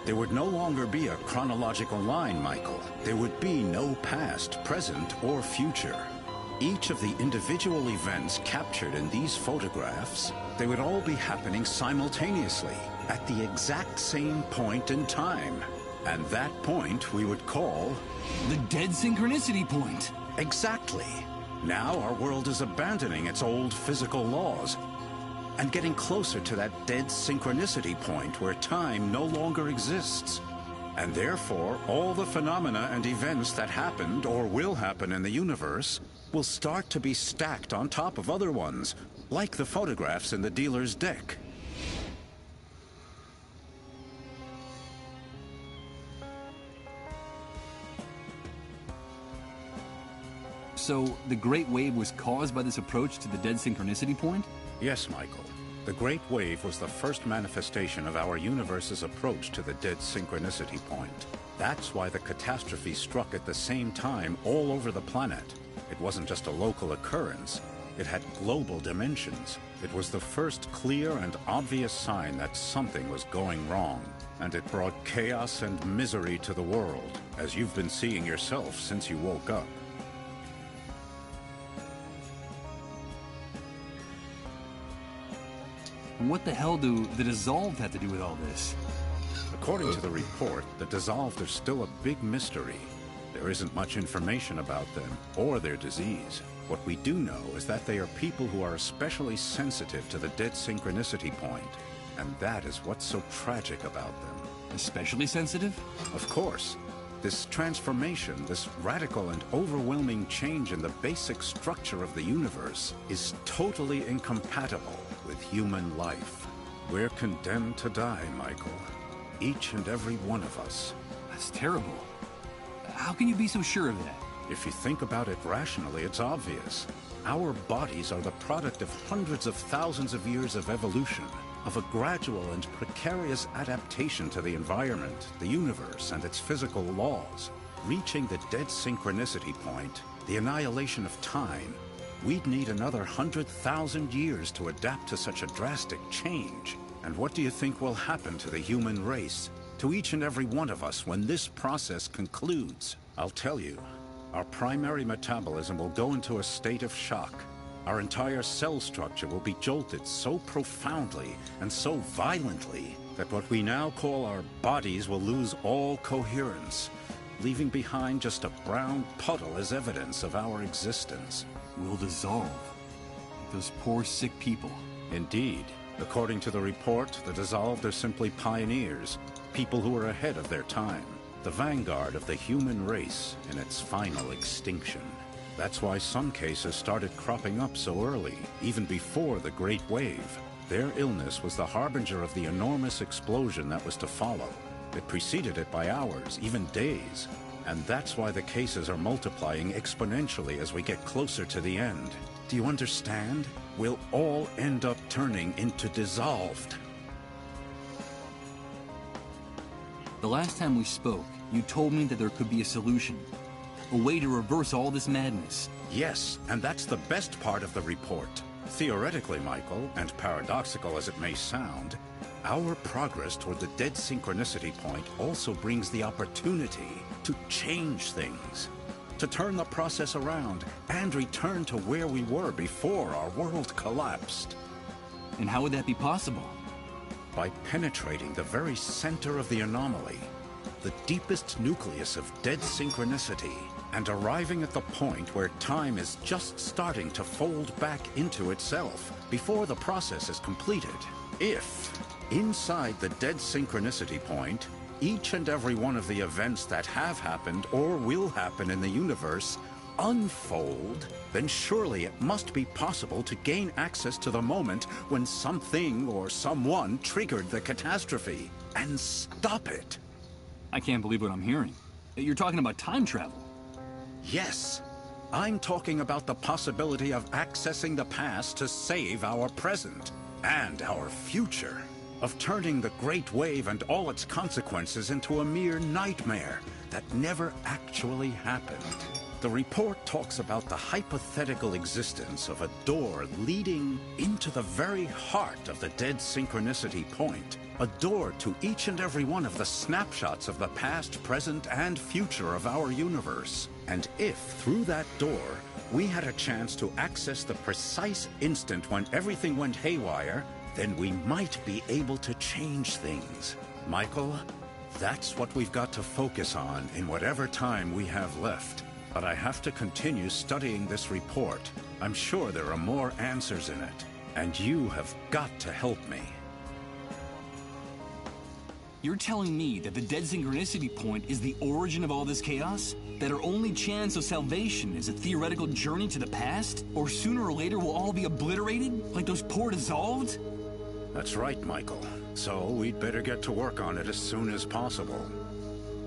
There would no longer be a chronological line, Michael. There would be no past, present, or future. Each of the individual events captured in these photographs, they would all be happening simultaneously, at the exact same point in time. And that point we would call... the dead synchronicity point. Exactly. Now our world is abandoning its old physical laws and getting closer to that dead synchronicity point where time no longer exists. And therefore, all the phenomena and events that happened or will happen in the universe will start to be stacked on top of other ones, like the photographs in the dealer's deck. So, the Great Wave was caused by this approach to the dead synchronicity point? Yes, Michael. The Great Wave was the first manifestation of our universe's approach to the dead synchronicity point. That's why the catastrophe struck at the same time all over the planet. It wasn't just a local occurrence. It had global dimensions. It was the first clear and obvious sign that something was going wrong. And it brought chaos and misery to the world, as you've been seeing yourself since you woke up. What the hell do the Dissolved have to do with all this? According to the report, the Dissolved are still a big mystery. There isn't much information about them, or their disease. What we do know is that they are people who are especially sensitive to the dead synchronicity point. And that is what's so tragic about them. Especially sensitive? Of course. This transformation, this radical and overwhelming change in the basic structure of the universe is totally incompatible with human life. We're condemned to die, Michael. Each and every one of us. That's terrible. How can you be so sure of that? If you think about it rationally, it's obvious. Our bodies are the product of hundreds of thousands of years of evolution, of a gradual and precarious adaptation to the environment, the universe, and its physical laws. Reaching the dead synchronicity point, the annihilation of time, we'd need another 100,000 years to adapt to such a drastic change. And what do you think will happen to the human race, to each and every one of us when this process concludes? I'll tell you, our primary metabolism will go into a state of shock. Our entire cell structure will be jolted so profoundly and so violently that what we now call our bodies will lose all coherence, leaving behind just a brown puddle as evidence of our existence. We'll dissolve. Those poor, sick people. Indeed. According to the report, the Dissolved are simply pioneers, people who are ahead of their time, the vanguard of the human race in its final extinction. That's why some cases started cropping up so early, even before the Great Wave. Their illness was the harbinger of the enormous explosion that was to follow. It preceded it by hours, even days. And that's why the cases are multiplying exponentially as we get closer to the end. Do you understand? We'll all end up turning into Dissolved. The last time we spoke, you told me that there could be a solution. A way to reverse all this madness. Yes, and that's the best part of the report. Theoretically, Michael, and paradoxical as it may sound, our progress toward the dead synchronicity point also brings the opportunity to change things, to turn the process around and return to where we were before our world collapsed. And how would that be possible? By penetrating the very center of the anomaly, the deepest nucleus of dead synchronicity, and arriving at the point where time is just starting to fold back into itself before the process is completed. If, inside the dead synchronicity point, each and every one of the events that have happened or will happen in the universe unfold, then surely it must be possible to gain access to the moment when something or someone triggered the catastrophe and stop it. I can't believe what I'm hearing. You're talking about time travel. Yes. I'm talking about the possibility of accessing the past to save our present and our future. of turning the Great Wave and all its consequences into a mere nightmare that never actually happened. The report talks about the hypothetical existence of a door leading into the very heart of the dead Synchronicity point. A door to each and every one of the snapshots of the past, present, and future of our universe. And if, through that door, we had a chance to access the precise instant when everything went haywire, then we might be able to change things. Michael, that's what we've got to focus on in whatever time we have left. But I have to continue studying this report. I'm sure there are more answers in it. And you have got to help me. You're telling me that the dead Synchronicity point is the origin of all this chaos? That our only chance of salvation is a theoretical journey to the past? Or sooner or later we'll all be obliterated? Like those poor dissolved? That's right, Michael. So we'd better get to work on it as soon as possible.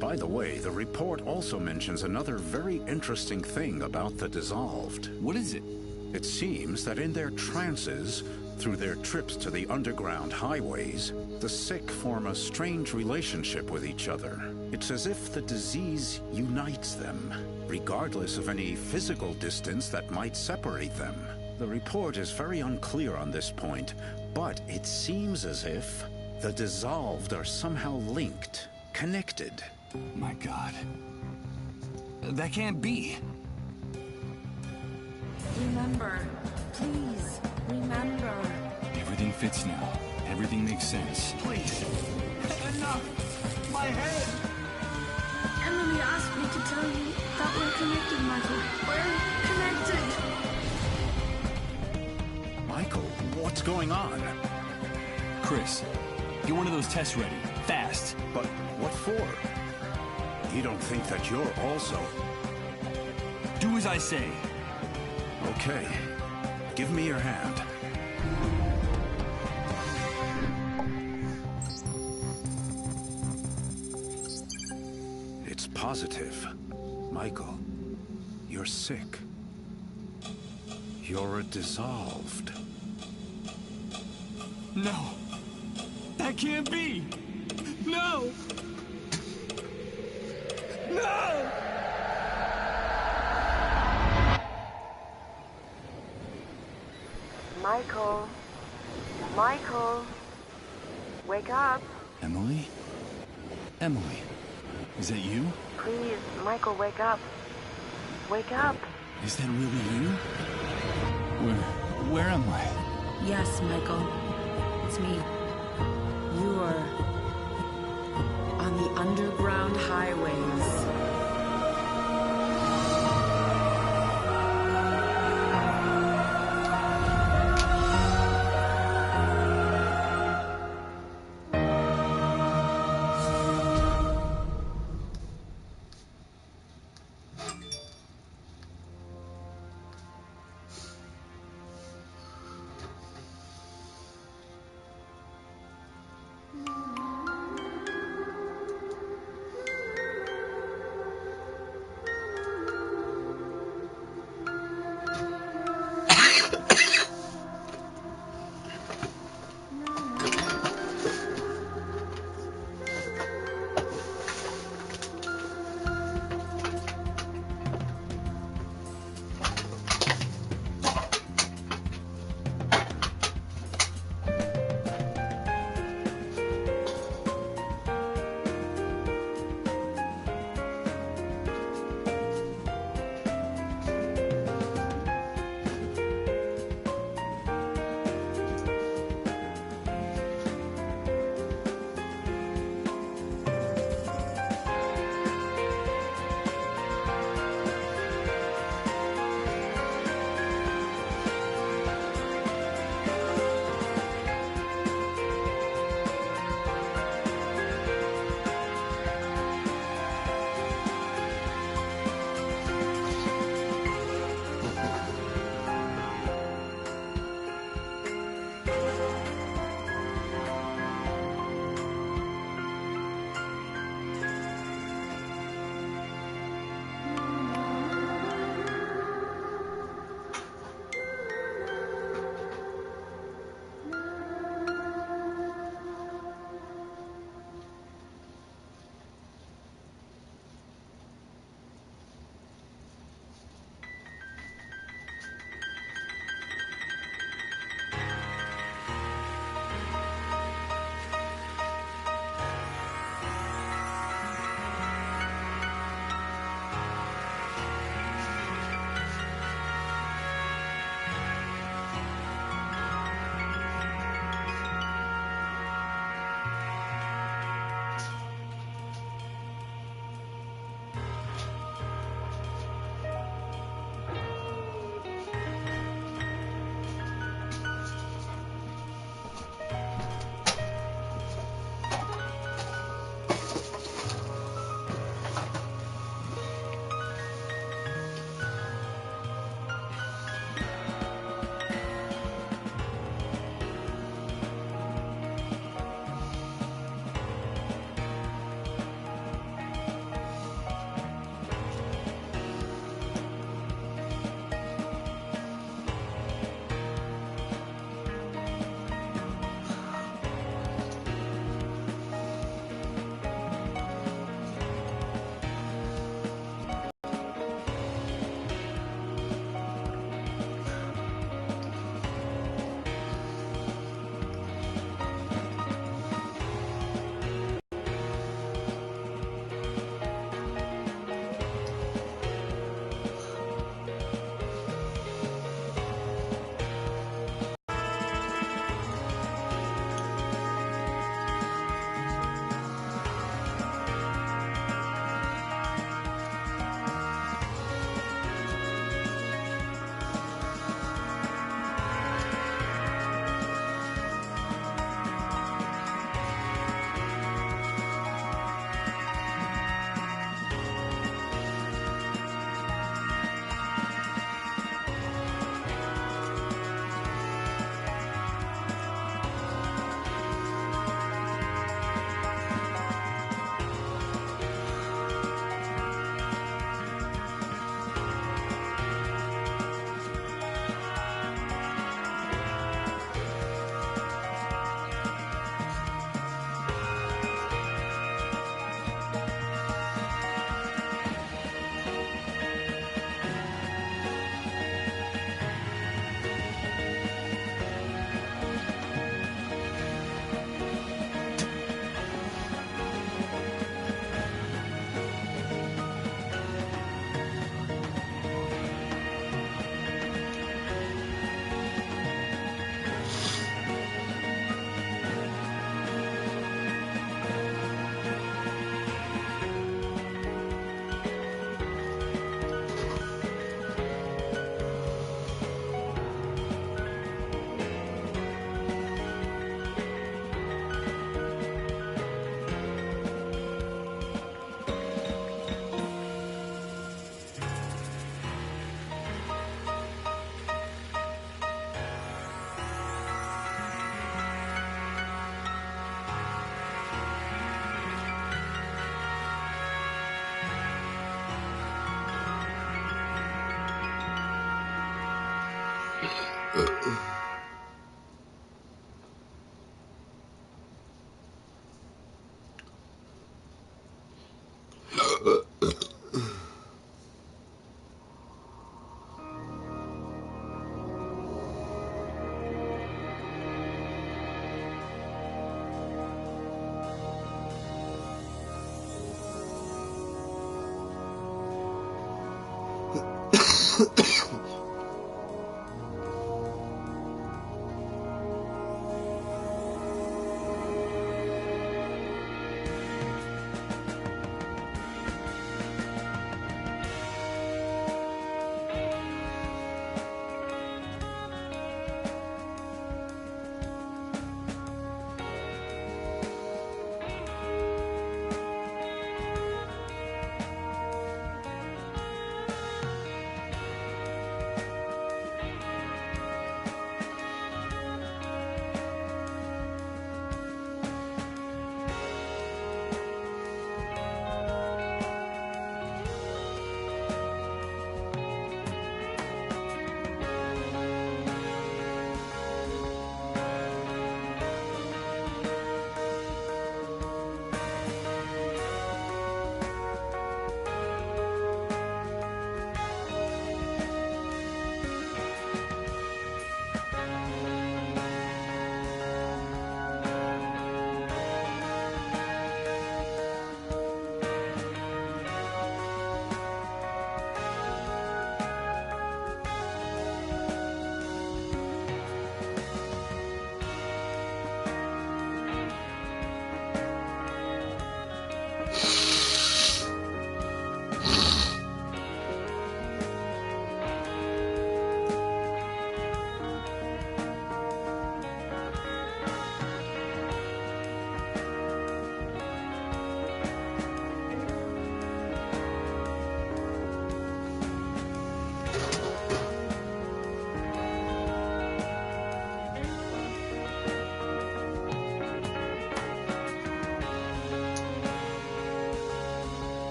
By the way, the report also mentions another very interesting thing about the dissolved. What is it? It seems that in their trances, through their trips to the underground highways, the sick form a strange relationship with each other. It's as if the disease unites them, regardless of any physical distance that might separate them. The report is very unclear on this point, but it seems as if the dissolved are somehow linked, connected. My God. That can't be. Remember. Please, remember. Everything fits now. Everything makes sense. Please. Enough. My head. Emily asked me to tell you that we're connected, Michael. We're connected. Michael, what's going on? Chris, get one of those tests ready. Fast. But what for? You don't think that you're also... Do as I say. Okay. Give me your hand. It's positive. Michael, you're sick. You're a dissolved. No. That can't be. No. No! Michael. Michael. Wake up. Emily? Emily, is that you? Please, Michael, wake up. Wake up. Is that really you? Where am I? Yes, Michael. It's me. You are on the underground highways.